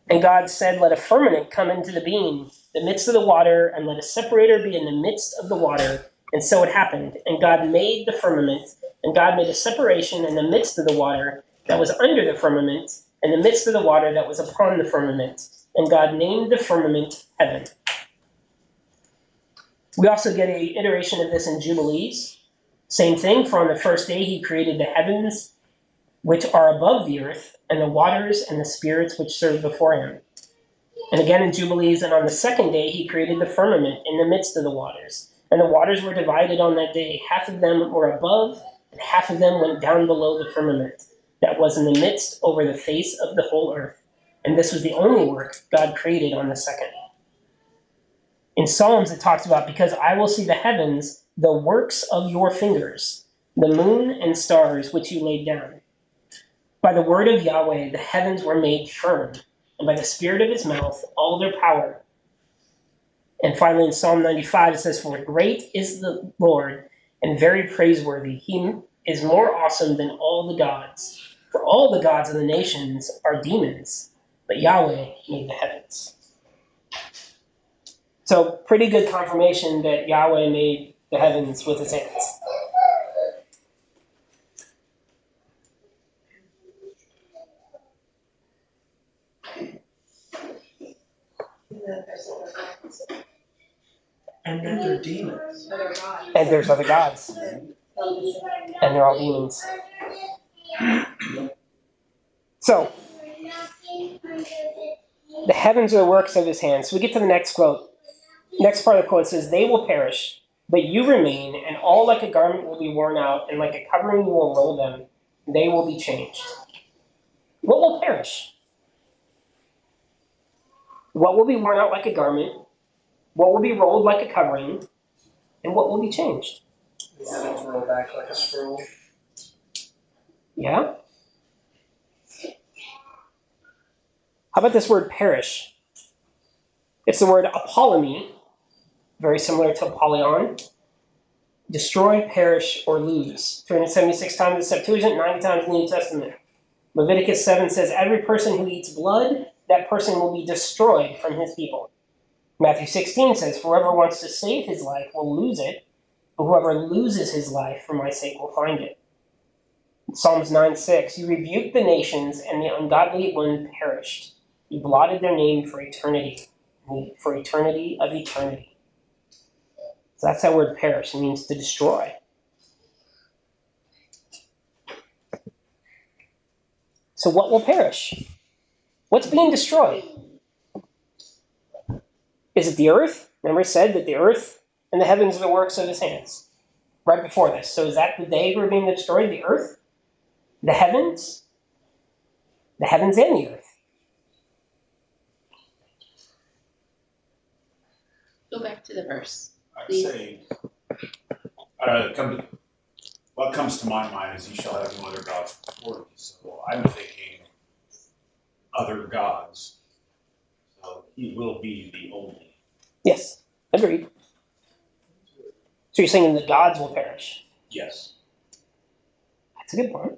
and God said, let a firmament come into the being, the midst of the water, and let a separator be in the midst of the water. And so it happened. And God made the firmament, and God made a separation in the midst of the water that was under the firmament, and the midst of the water that was upon the firmament. And God named the firmament heaven. We also get an iteration of this in Jubilees. Same thing, for on the first day he created the heavens, which are above the earth, and the waters and the spirits which serve before him. And again in Jubilees, and on the second day he created the firmament in the midst of the waters. And the waters were divided on that day. Half of them were above, and half of them went down below the firmament that was in the midst over the face of the whole earth. And this was the only work God created on the second. In Psalms it talks about, because I will see the heavens, the works of your fingers, the moon and stars which you laid down. By the word of Yahweh the heavens were made firm, and by the spirit of his mouth, all their power. And finally in Psalm 95 it says, for great is the Lord and very praiseworthy. He is more awesome than all the gods. For all the gods of the nations are demons, but Yahweh made the heavens. So pretty good confirmation that Yahweh made the heavens with his hands. And that they're demons. And there's other gods. And they're all demons. So, the heavens are the works of his hands. So we get to the next quote. Next part of the quote says, they will perish, but you remain, and all like a garment will be worn out, and like a covering you will roll them. They will be changed. What will perish? What will be worn out like a garment? What will be rolled like a covering? And what will be changed? The heavens roll back like a scroll. Yeah? How about this word perish? It's the word apollemy, very similar to Apollyon. Destroy, perish, or lose. 376 times in the Septuagint, 90 times in the New Testament. Leviticus 7 says, every person who eats blood, that person will be destroyed from his people. Matthew 16 says, whoever wants to save his life will lose it, but whoever loses his life for my sake will find it. Psalms 9:6, you rebuked the nations, and the ungodly one perished. You blotted their name for eternity of eternity. So that's that word perish. It means to destroy. So what will perish? What's being destroyed? Is it the earth? Remember it said that the earth and the heavens are the works of his hands. Right before this. So is that the day we're being destroyed? The earth? The heavens? The heavens and the earth. Go back to the verse. I'd Please. say, what comes to my mind is you shall have no other gods before me. So I'm thinking other gods. So he will be the only. Yes, agreed. So you're saying the gods will perish? Yes. That's a good point.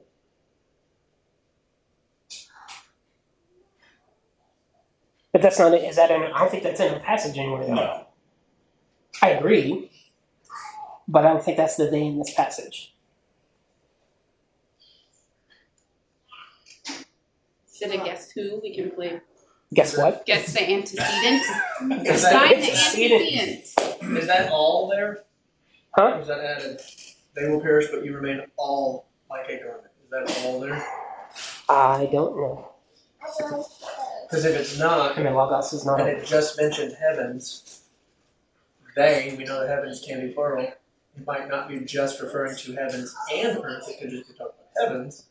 But that's not, is that in, I don't think that's in a passage anywhere though. No. I agree, but I don't think that's the day in this passage. Should have guessed who? We can play. Guess what? Guess the antecedent. Is Find that, the antecedent. is that all there? Huh? Or is that added? They will perish, but you remain all like a garment. Is that all there? I don't know. Because if it's not, I mean, Logos is not and open. it just mentioned heavens, we know the heavens can be plural. It might not be just referring to heavens and earth. It could just be talking about heavens.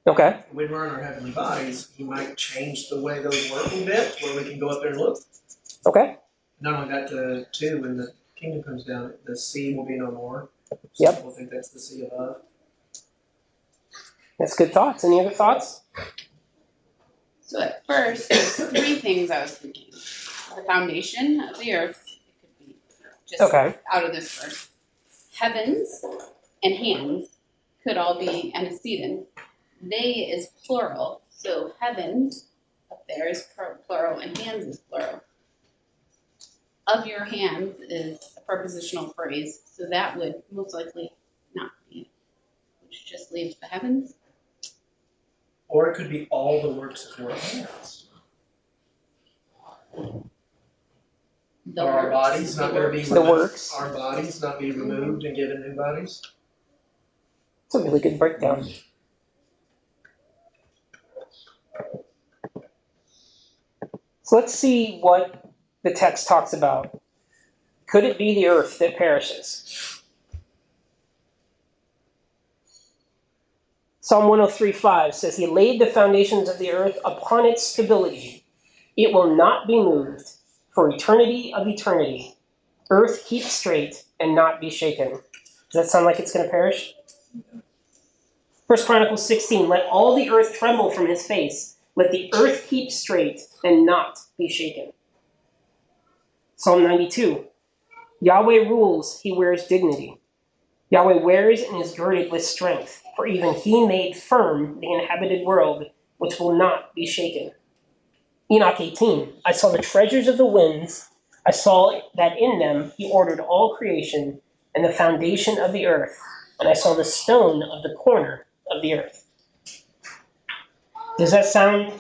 Okay. When we're in our heavenly bodies, he might change the way those work a bit, where we can go up there and look. Okay. Not only that, too, when the kingdom comes down, the sea will be no more. Some Yep. people think that's the sea above. That's good thoughts. Any other thoughts? So at first, there's three things I was thinking. The foundation of the earth, it could be just Okay. out of this verse. Heavens and hands could all be antecedent. They is plural, so heavens up there is plural and hands is plural. Of your hands is a prepositional phrase, so that would most likely not be it, which just leaves the heavens. Or it could be all the works of your hands. The Are our works, bodies not going to be The works. Our bodies not be removed and given new bodies? It's a really good breakdown. So let's see what the text talks about. Could it be the earth that perishes? Psalm 103:5 says, he laid the foundations of the earth upon its stability. It will not be moved for eternity of eternity. Earth keep straight and not be shaken. Does that sound like it's going to perish? 1 Chronicles 16, let all the earth tremble from his face. Let the earth keep straight and not be shaken. Psalm 92. Yahweh rules, he wears dignity. Yahweh wears and is girded with strength, for even he made firm the inhabited world, which will not be shaken. Enoch 18. I saw the treasures of the winds. I saw that in them he ordered all creation and the foundation of the earth. And I saw the stone of the corner of the earth. Does that sound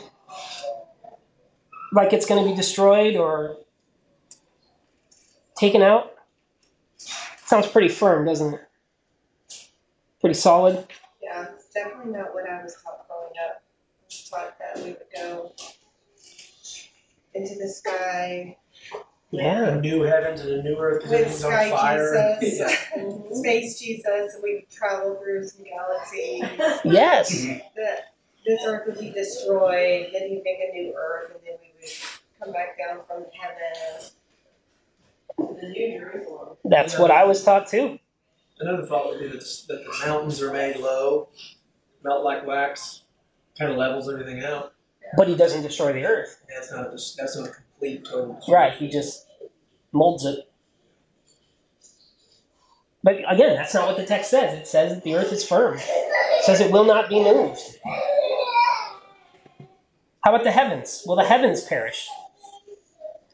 like it's going to be destroyed or taken out? Sounds pretty firm, doesn't it? Pretty solid. Yeah, it's definitely not what I was taught growing up. I was taught that we would go into the sky Yeah. The new heavens and the new earth, because with everything's on Sky fire. Jesus, Space Jesus, and we would travel through some galaxies. Yes. This earth would be destroyed, then he'd make a new earth, and then we would come back down from heaven to the New Jerusalem. That's what I was taught too. Another thought would be that the mountains are made low, melt like wax, kind of levels everything out. But he doesn't destroy the earth. Yeah, that's not a complete total destruction. Right, he just molds it. But again, that's not what the text says. It says that the earth is firm. It says it will not be moved. How about the heavens? Will the heavens perish?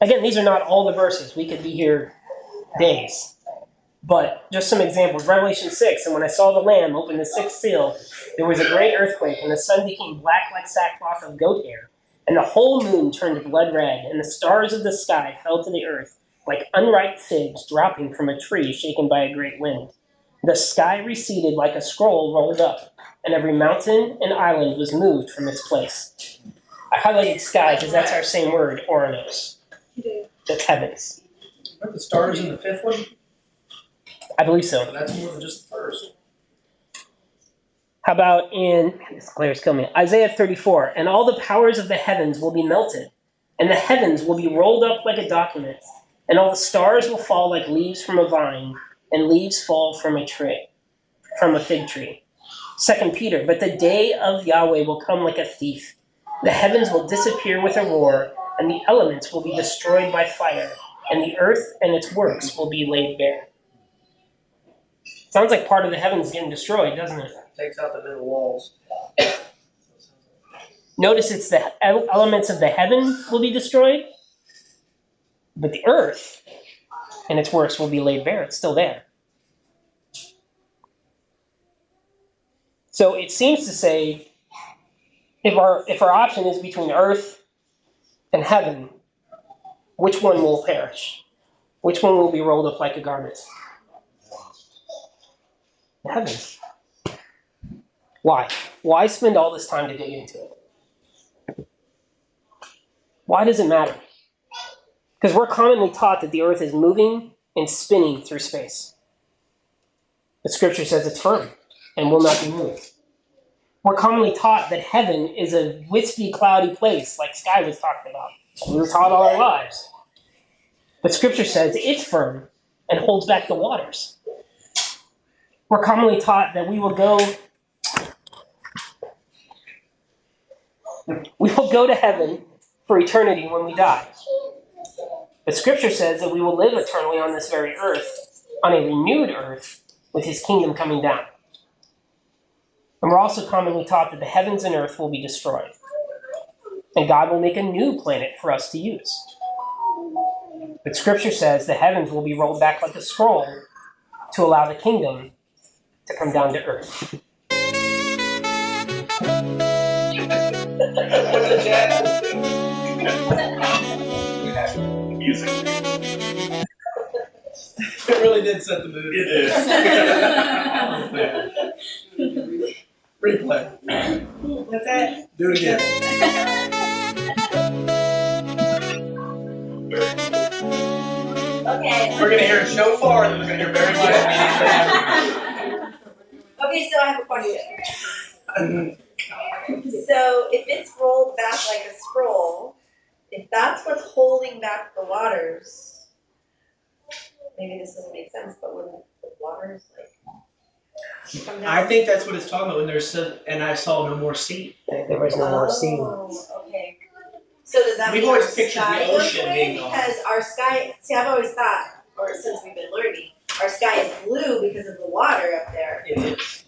Again, these are not all the verses. We could be here days. But just some examples. Revelation 6, and when I saw the Lamb open the sixth seal, there was a great earthquake, and the sun became black like sackcloth of goat hair, and the whole moon turned blood red, and the stars of the sky fell to the earth, like unripe figs dropping from a tree shaken by a great wind. The sky receded like a scroll rolled up, and every mountain and island was moved from its place. I highlighted sky because that's our same word, oranos. That's heavens. Aren't the stars in the fifth one? I believe so. That's more than just the first. How about this glare's killing me, Isaiah 34, and all the powers of the heavens will be melted, and the heavens will be rolled up like a document, and all the stars will fall like leaves from a vine, and leaves fall from a fig tree. 2 Peter, but the day of Yahweh will come like a thief. The heavens will disappear with a roar, and the elements will be destroyed by fire, and the earth and its works will be laid bare. Sounds like part of the heavens getting destroyed, doesn't it? Takes out the middle walls. Notice it's the elements of the heaven will be destroyed, but the earth and its works will be laid bare. It's still there. So it seems to say if our option is between earth and heaven, which one will perish? Which one will be rolled up like a garment? The heavens. Why? Why spend all this time to dig into it? Why does it matter? Because we're commonly taught that the earth is moving and spinning through space. The scripture says it's firm and will not be moved. We're commonly taught that heaven is a wispy, cloudy place, like Sky was talking about. We were taught all our lives. But scripture says it's firm and holds back the waters. We're commonly taught that we will go to heaven for eternity when we die. But scripture says that we will live eternally on this very earth, on a renewed earth, with his kingdom coming down. And we're also commonly taught that the heavens and earth will be destroyed. And God will make a new planet for us to use. But scripture says the heavens will be rolled back like a scroll to allow the kingdom to come down to earth. Music. It really did set the mood. It is. Replay. What's that? Do it again. Okay. We're going to hear a shofar, and then we're going to hear very light. Okay, so I have a question. So if it's rolled back like a scroll, if that's what's holding back the waters, maybe this doesn't make sense, but wouldn't the waters Come down? I think that's what it's talking about when there's and I saw no more sea. There was no more sea. Oh, okay. So does that We've mean always our pictured sky the goes ocean away? being gone. Because our sky, see, I've always thought, or since we've been learning, our sky is blue because of the water up there. It is.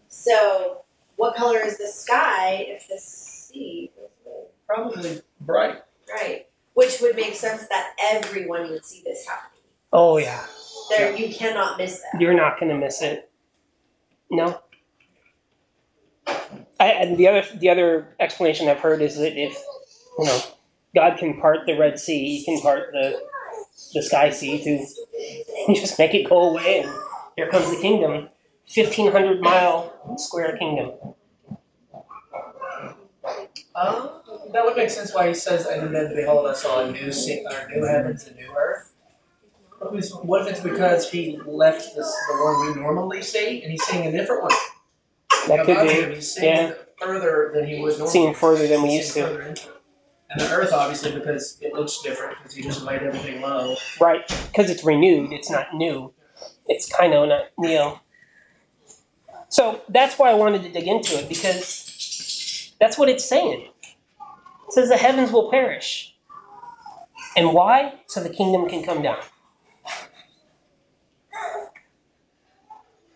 So what color is the sky if the sea goes away? Probably bright. Right. Which would make sense that everyone would see this happening. Oh yeah. There, you cannot miss that. You're not going to miss it. No. And the other explanation I've heard is that if God can part the Red Sea, He can part the Sky Sea to just make it go away, and here comes the kingdom, 1,500-mile square kingdom. That would make sense why he says, and then behold, I saw a new sea, or new heavens and new earth. What if it's because he left the one we normally see, and he's seeing a different one? That could Him, be. he's seeing further than he would normally. Seeing further than we used to. And the earth, obviously, because it looks different, because he just laid everything low. Right, because it's renewed, it's not new. It's kind of not neo. So that's why I wanted to dig into it, because that's what it's saying. It says the heavens will perish. And why? So the kingdom can come down.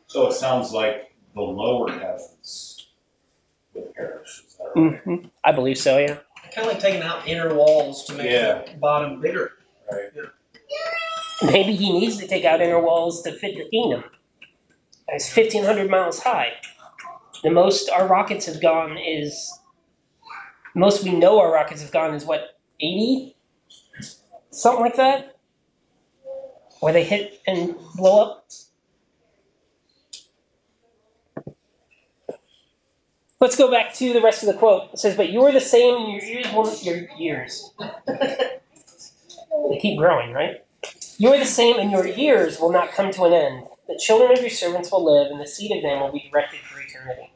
So it sounds like the lower heavens would perish. Is that right? Mm-hmm. I believe so, yeah. Kind of like taking out inner walls to make the bottom bigger. Right. Yeah. Maybe he needs to take out inner walls to fit the kingdom. It's 1,500 miles high. The most our rockets have gone is, most we know our rockets have gone is what, 80? Something like that? Where they hit and blow up? Let's go back to the rest of the quote. It says, but you are the same and your years. They keep growing, right? You are the same and your years will not come to an end. The children of your servants will live and the seed of them will be directed for eternity.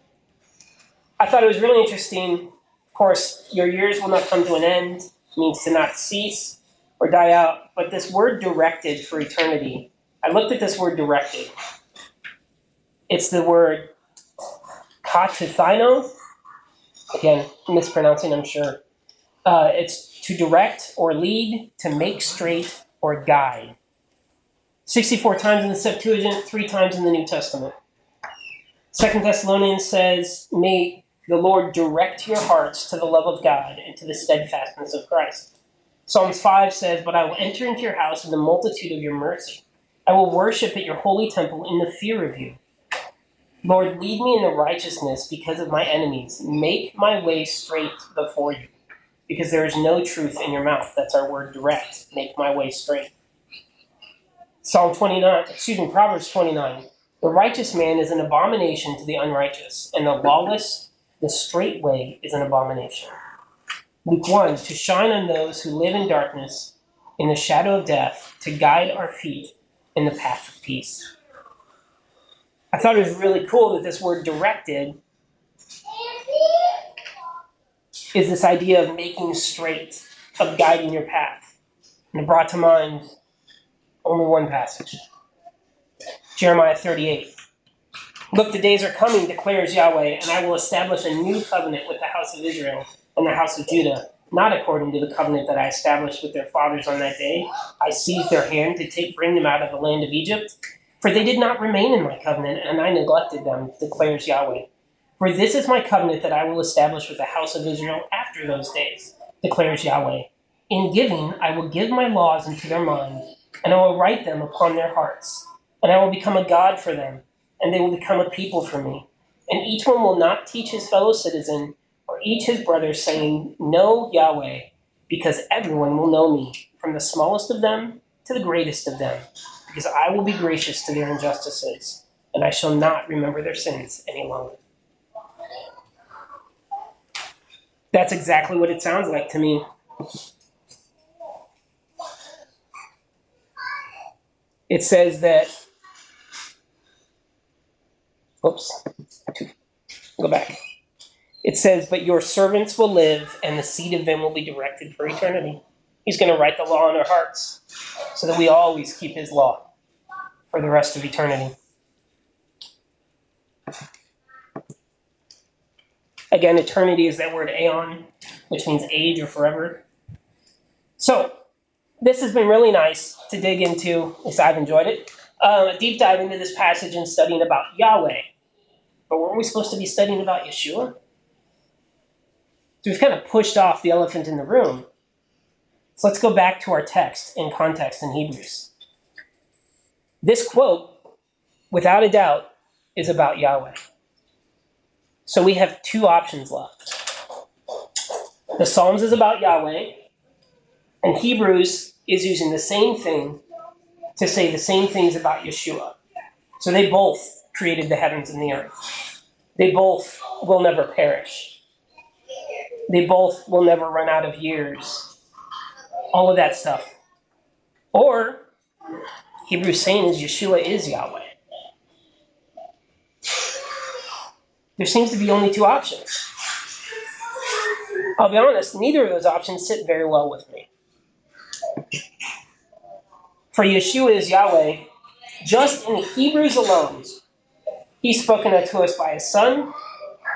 I thought it was really interesting. Of course, your years will not come to an end means to not cease or die out. But this word directed for eternity, I looked at this word directed. It's the word katithino. Again, mispronouncing, I'm sure. It's to direct or lead, to make straight or guide. 64 times in the Septuagint, 3 times in the New Testament. 2 Thessalonians says, may the Lord direct your hearts to the love of God and to the steadfastness of Christ. Psalms 5 says, but I will enter into your house in the multitude of your mercy. I will worship at your holy temple in the fear of you. Lord, lead me in the righteousness because of my enemies. Make my way straight before you, because there is no truth in your mouth. That's our word direct. Make my way straight. Proverbs 29. The righteous man is an abomination to the unrighteous, and the lawless, the straight way is an abomination. Luke 1, to shine on those who live in darkness, in the shadow of death, to guide our feet in the path of peace. I thought it was really cool that this word directed is this idea of making straight, of guiding your path. And it brought to mind only one passage. Jeremiah 38. Look, the days are coming, declares Yahweh, and I will establish a new covenant with the house of Israel and the house of Judah, not according to the covenant that I established with their fathers on that day. I seized their hand to bring them out of the land of Egypt. For they did not remain in my covenant, and I neglected them, declares Yahweh. For this is my covenant that I will establish with the house of Israel after those days, declares Yahweh. In giving, I will give my laws into their mind, and I will write them upon their hearts. And I will become a God for them, and they will become a people for me. And each one will not teach his fellow citizen or each his brother, saying, know Yahweh, because everyone will know me, from the smallest of them to the greatest of them, because I will be gracious to their injustices, and I shall not remember their sins any longer. That's exactly what it sounds like to me. It says that, go back. It says, but your servants will live, and the seed of them will be directed for eternity. He's going to write the law in our hearts so that we always keep his law for the rest of eternity. Again, eternity is that word aeon, which means age or forever. So, this has been really nice to dig into, at least I've enjoyed it, a deep dive into this passage and studying about Yahweh. But weren't we supposed to be studying about Yeshua? So we've kind of pushed off the elephant in the room. So let's go back to our text in context in Hebrews. This quote, without a doubt, is about Yahweh. So we have two options left. The Psalms is about Yahweh, and Hebrews is using the same thing to say the same things about Yeshua. So they both created the heavens and the earth. They both will never perish. They both will never run out of years. All of that stuff. Or, Hebrews saying is Yeshua is Yahweh. There seems to be only two options. I'll be honest, neither of those options sit very well with me. For Yeshua is Yahweh, just in Hebrews alone, he's spoken to us by his Son.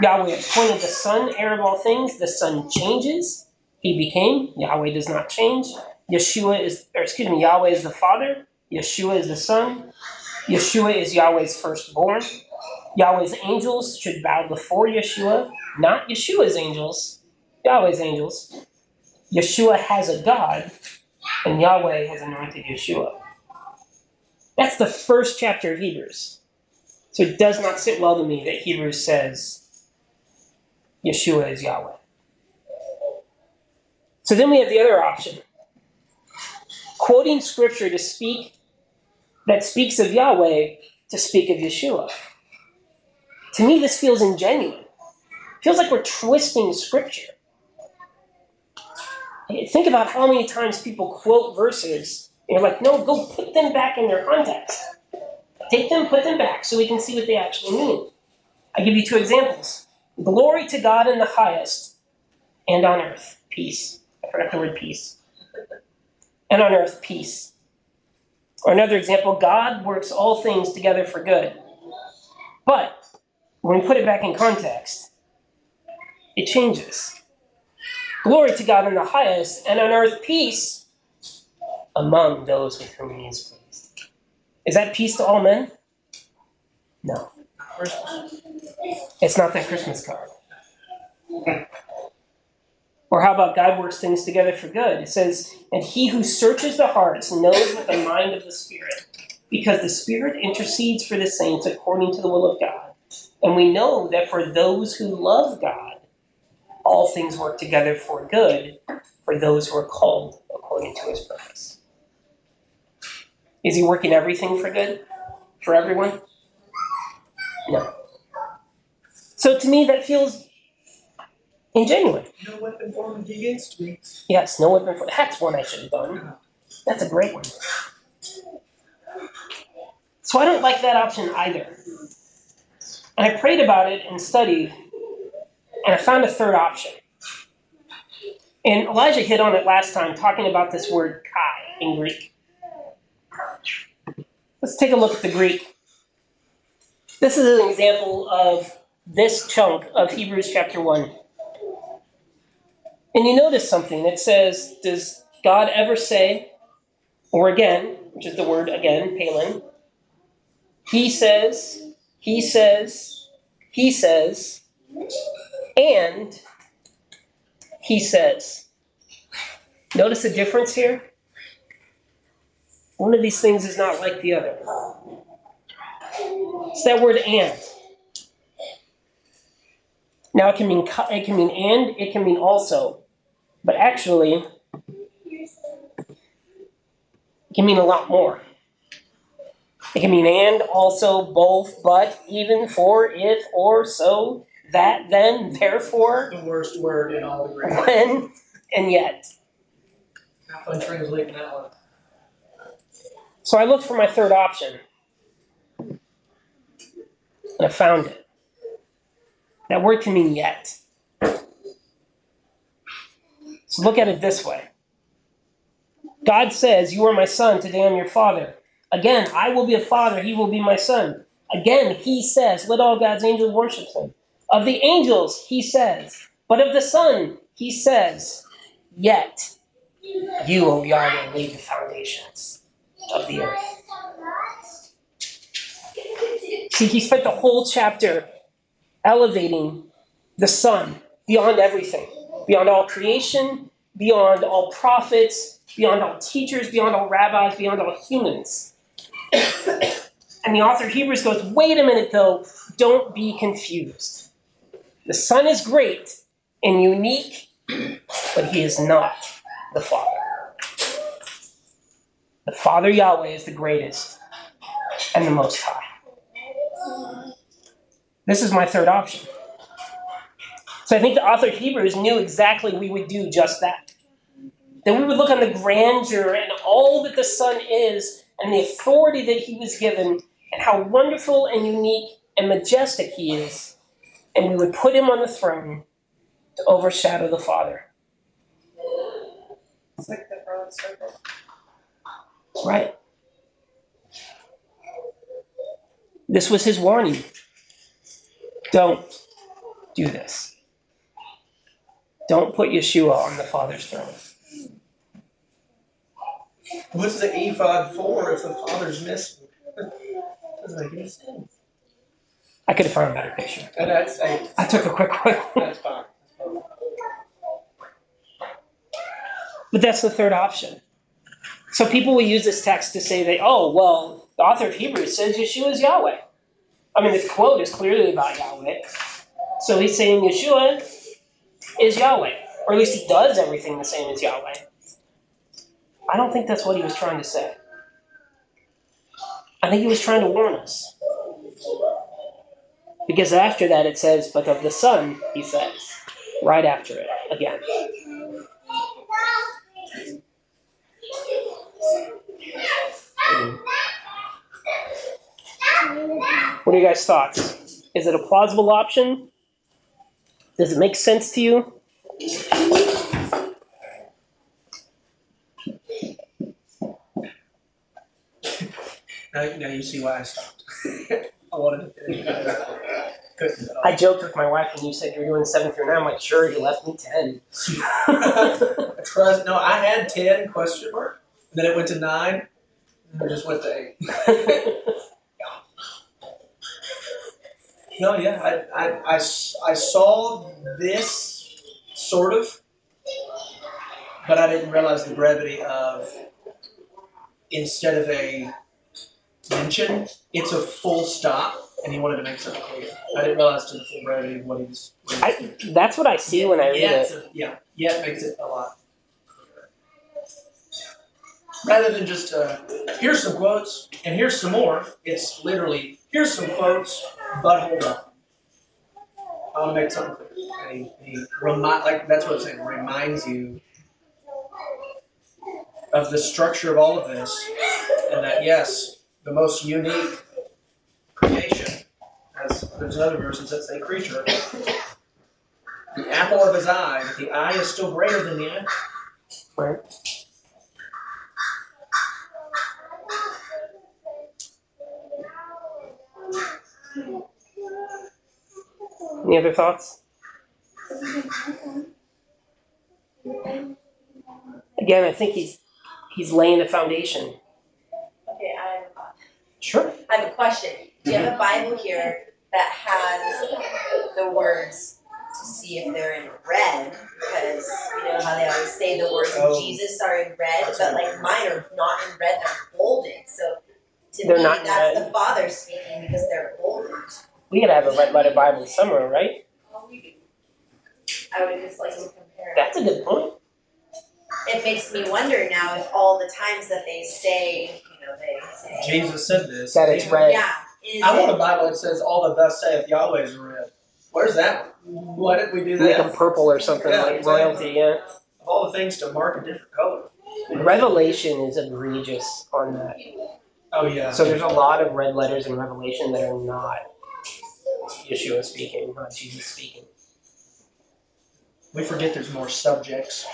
Yahweh appointed the Son, heir of all things. The Son changes. He became. Yahweh does not change. Yahweh is the Father. Yeshua is the Son. Yeshua is Yahweh's firstborn. Yahweh's angels should bow before Yeshua, not Yeshua's angels, Yahweh's angels. Yeshua has a God, and Yahweh has anointed Yeshua. That's the first chapter of Hebrews. So it does not sit well to me that Hebrews says Yeshua is Yahweh. So then we have the other option. Quoting scripture that speaks of Yahweh to speak of Yeshua. To me, this feels ingenuine. It feels like we're twisting scripture. Think about how many times people quote verses, and you're like, no, go put them back in their context. Take them, put them back, so we can see what they actually mean. I give you two examples. Glory to God in the highest, and on earth, peace. I forgot the word peace. And on earth, peace. Or another example, God works all things together for good. But when we put it back in context, it changes. Glory to God in the highest, and on earth peace among those with whom he is pleased. Is that peace to all men? No. It's not that Christmas card. Or how about God works things together for good? It says, and he who searches the hearts knows what the mind of the Spirit, because the Spirit intercedes for the saints according to the will of God. And we know that for those who love God, all things work together for good for those who are called according to his purpose. Is he working everything for good? For everyone? No. So to me, that feels ingenuine. No weapon formed against me. Yes, no weapon formed. That's one I should have done. That's a great one. So I don't like that option either. And I prayed about it and studied, and I found a third option. And Elijah hit on it last time, talking about this word kai in Greek. Let's take a look at the Greek. This is an example of this chunk of Hebrews chapter 1. And you notice something. It says, does God ever say, or again, which is the word again, palin, he says, he says, he says, and he says. Notice the difference here? One of these things is not like the other. It's that word and. Now it can mean and, it can mean also. But actually, it can mean a lot more. It can mean and, also, both, but, even, for, if, or, so, that, then, therefore. The worst word in all the Greek. When, and yet. Not fun translating that one. So I looked for my third option. And I found it. That word can mean yet. So look at it this way. God says, you are my son, today I'm your father. Again, I will be a father, he will be my son. Again, he says, let all God's angels worship him. Of the angels, he says, but of the Son, he says, yet you, O Yahweh, laid the foundations of the earth. See, he spent the whole chapter elevating the Son beyond everything, beyond all creation, beyond all prophets, beyond all teachers, beyond all rabbis, beyond all humans. And the author of Hebrews goes, wait a minute though, don't be confused. The Son is great and unique, but he is not the Father. The Father Yahweh is the greatest and the most high. This is my third option. So I think the author of Hebrews knew exactly we would do just that. That we would look on the grandeur and all that the Son is and the authority that he was given and how wonderful and unique and majestic he is. And we would put him on the throne to overshadow the Father. It's like the broad circle. Right. This was his warning. Don't do this. Don't put Yeshua on the Father's throne. What's the ephod for if the Father's missing? Doesn't make any sense. I could have found a better picture. And I took a quick one. That's fine. But that's the third option. So people will use this text to say that, oh, well, the author of Hebrews says Yeshua is Yahweh. I mean, the quote is clearly about Yahweh. So he's saying Yeshua is Yahweh. Or at least he does everything the same as Yahweh. I don't think that's what he was trying to say. I think he was trying to warn us. Because after that it says, but of the Son, he says. Right after it, again. What are you guys' thoughts? Is it a plausible option? Does it make sense to you? Now you see why I stopped. I wanted to finish. Couldn't. I joked with my wife when you said you were doing 7 through 9. I'm like, sure, you left me 10. No, I had 10 question mark. Then it went to 9. And I just went to 8. No, yeah, I saw this sort of, but I didn't realize the brevity of, instead of a mention, it's a full stop, and he wanted to make something clear. I didn't realize the full brevity of what he was doing. That's what I see when I read it. Yeah, it makes it a lot clearer. Rather than just, here's some quotes, and here's some more, it's literally, here's some quotes, but hold on. I want to make something clear. And he that's what I'm saying, reminds you of the structure of all of this, and that, yes, the most unique creation, as there's other verses that say creature, the apple of his eye, but the eye is still greater than the apple. Right. Any other thoughts? Again, I think he's laying the foundation. Okay, I have a Sure. I have a question. Do you have a Bible here that has the words to see if they're in red? Because you know how they always say the words of Jesus are in red, but like mine are not in red, they're bolded. So to They're me, not in that's red. the Father speaking because they're bolded. We gotta have a red letter Bible somewhere, right? I would just like to compare. That's a good point. It makes me wonder now if all the times that they say, they say Jesus said this. That it's red. yeah. I want a Bible that says all the thus saith Yahweh is red. Where's that one? Why didn't we do that? Make them purple or something, Yeah, like exactly. royalty, yeah. Of all the things to mark a different color. Revelation is egregious on that. Oh, yeah. So there's a lot of red letters in Revelation that are not Yeshua speaking, not Jesus speaking. We forget there's more subjects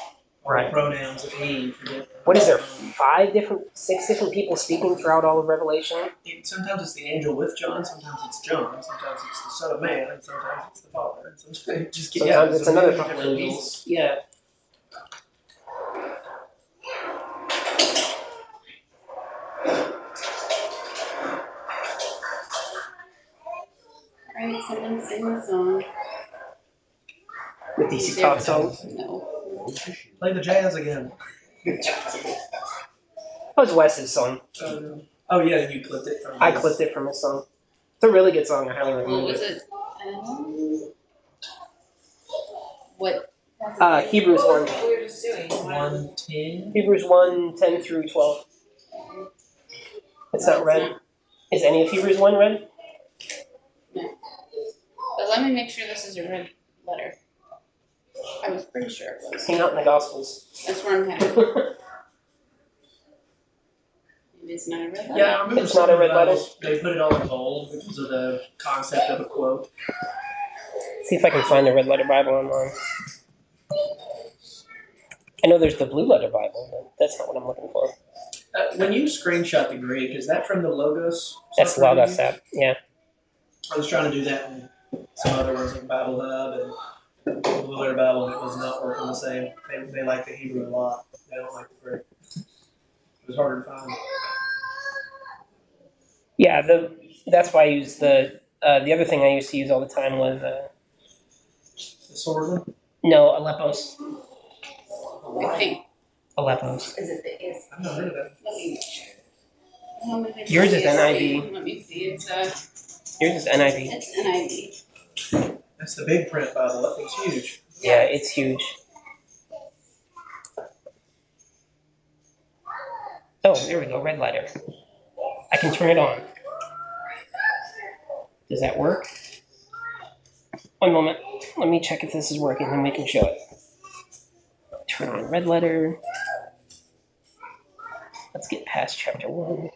Or Right. pronouns of he, forget. What is there? 6 different people speaking throughout all of Revelation? Sometimes it's the angel with John, sometimes it's John, sometimes it's the Son of Man, and sometimes it's the Father. And sometimes it just Sometimes it's another couple couple angels. Yeah. Alright, someone sing a song. The DC Talk song. No. Play the jazz again. That was Wes's song. Oh yeah, you clipped it from. I clipped it from his song. It's a really good song. I highly What recommend was it. it? What? Hebrews 1. What we were just doing. 1:10. Hebrews 1:10 through 12. It's not red. Is any of Hebrews 1 red? No. But let me make sure this is a red letter. I was pretty sure it was. Hang out in the Gospels. That's where I'm headed. Maybe it's not a red letter. Yeah, I remember It's not a red letter. They put it all in bold because of the concept of a quote. See if I can find the red letter Bible online. I know there's the blue letter Bible, but that's not what I'm looking for. When you screenshot the Greek, is that from the Logos? That's Logos app, yeah. I was trying to do that in some other ones like Bible Hub and Blue Letter Bible, and it was not working the same. They like the Hebrew a lot. They don't like the Greek. It was harder to find. Yeah, that's why I use the other thing I used to use all the time was The sword one? no, Aleppos. I think. Aleppos. Is it the is? I've not heard of that. Let me make sure. Well, maybe it's Yours is ESV. NIV. Let me see. It's Yours is NIV. It's NIV. That's the big print Bible. That thing's huge. Yeah, it's huge. Oh, there we go, red letter. I can turn it on. Does that work? One moment. Let me check if this is working, then we can show it. Turn on red letter. Let's get past chapter 1.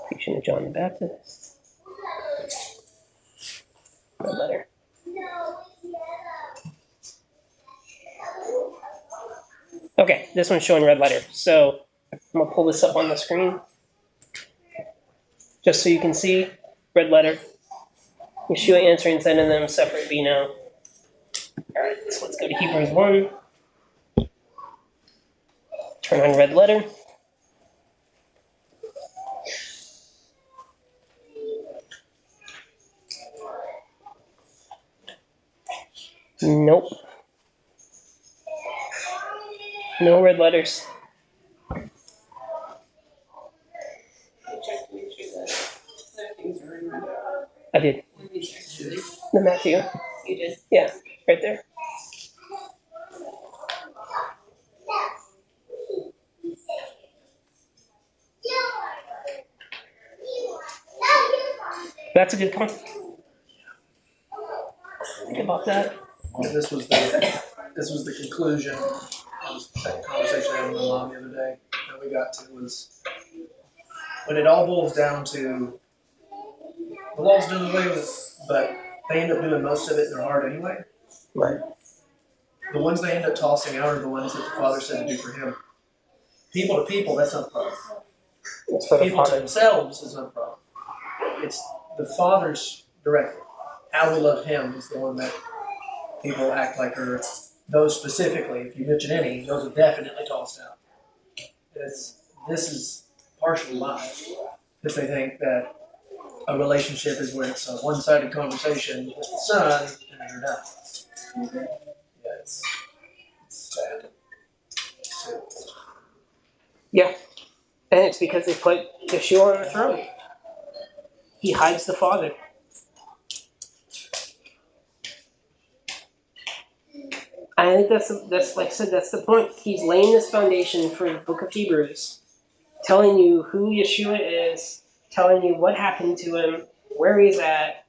Preaching of John the Baptist. Red letter. Okay, this one's showing red letter. So I'm gonna pull this up on the screen. Just so you can see, red letter. Yeshua answering, sending them separate be now. Alright, so let's go to Hebrews 1. Turn on red letter. Nope. No red letters. Check to make sure that other things are in red. I did. Actually, The Matthew. you did. Yeah, right there. That's a good point. Think about that. And this was the conclusion of that conversation I had with my mom the other day that we got to was when it all boils down to the law's done away with, but they end up doing most of it in their heart anyway. Right. The ones they end up tossing out are the ones that the Father said to do for him. People to people, that's not the problem. It's for the People to Father. themselves is not the problem. It's the Father's directive. How we love Him is the one that people act like are those specifically. If you mention any, those are definitely tossed out. This is partial lies because they think that a relationship is where it's a one-sided conversation with the Son and then you're done. Yeah, it's sad. Yeah. And it's because they put Yeshua on the throne. He hides the Father. I think that's like I said, that's the point. He's laying this foundation for the book of Hebrews, telling you who Yeshua is, telling you what happened to him, where he's at,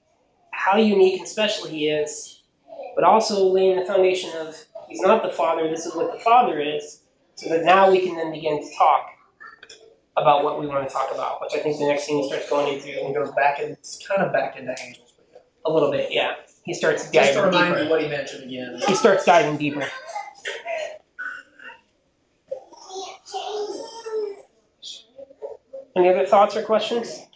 how unique and special he is, but also laying the foundation of he's not the Father, this is what the Father is, so that now we can then begin to talk. about what we want to talk about, which I think the next thing he starts going into And goes back, and it's kind of back into angels. But yeah. a little bit, yeah. He starts Just diving to remind deeper. you what he mentioned again. He starts diving deeper. Any other thoughts or questions?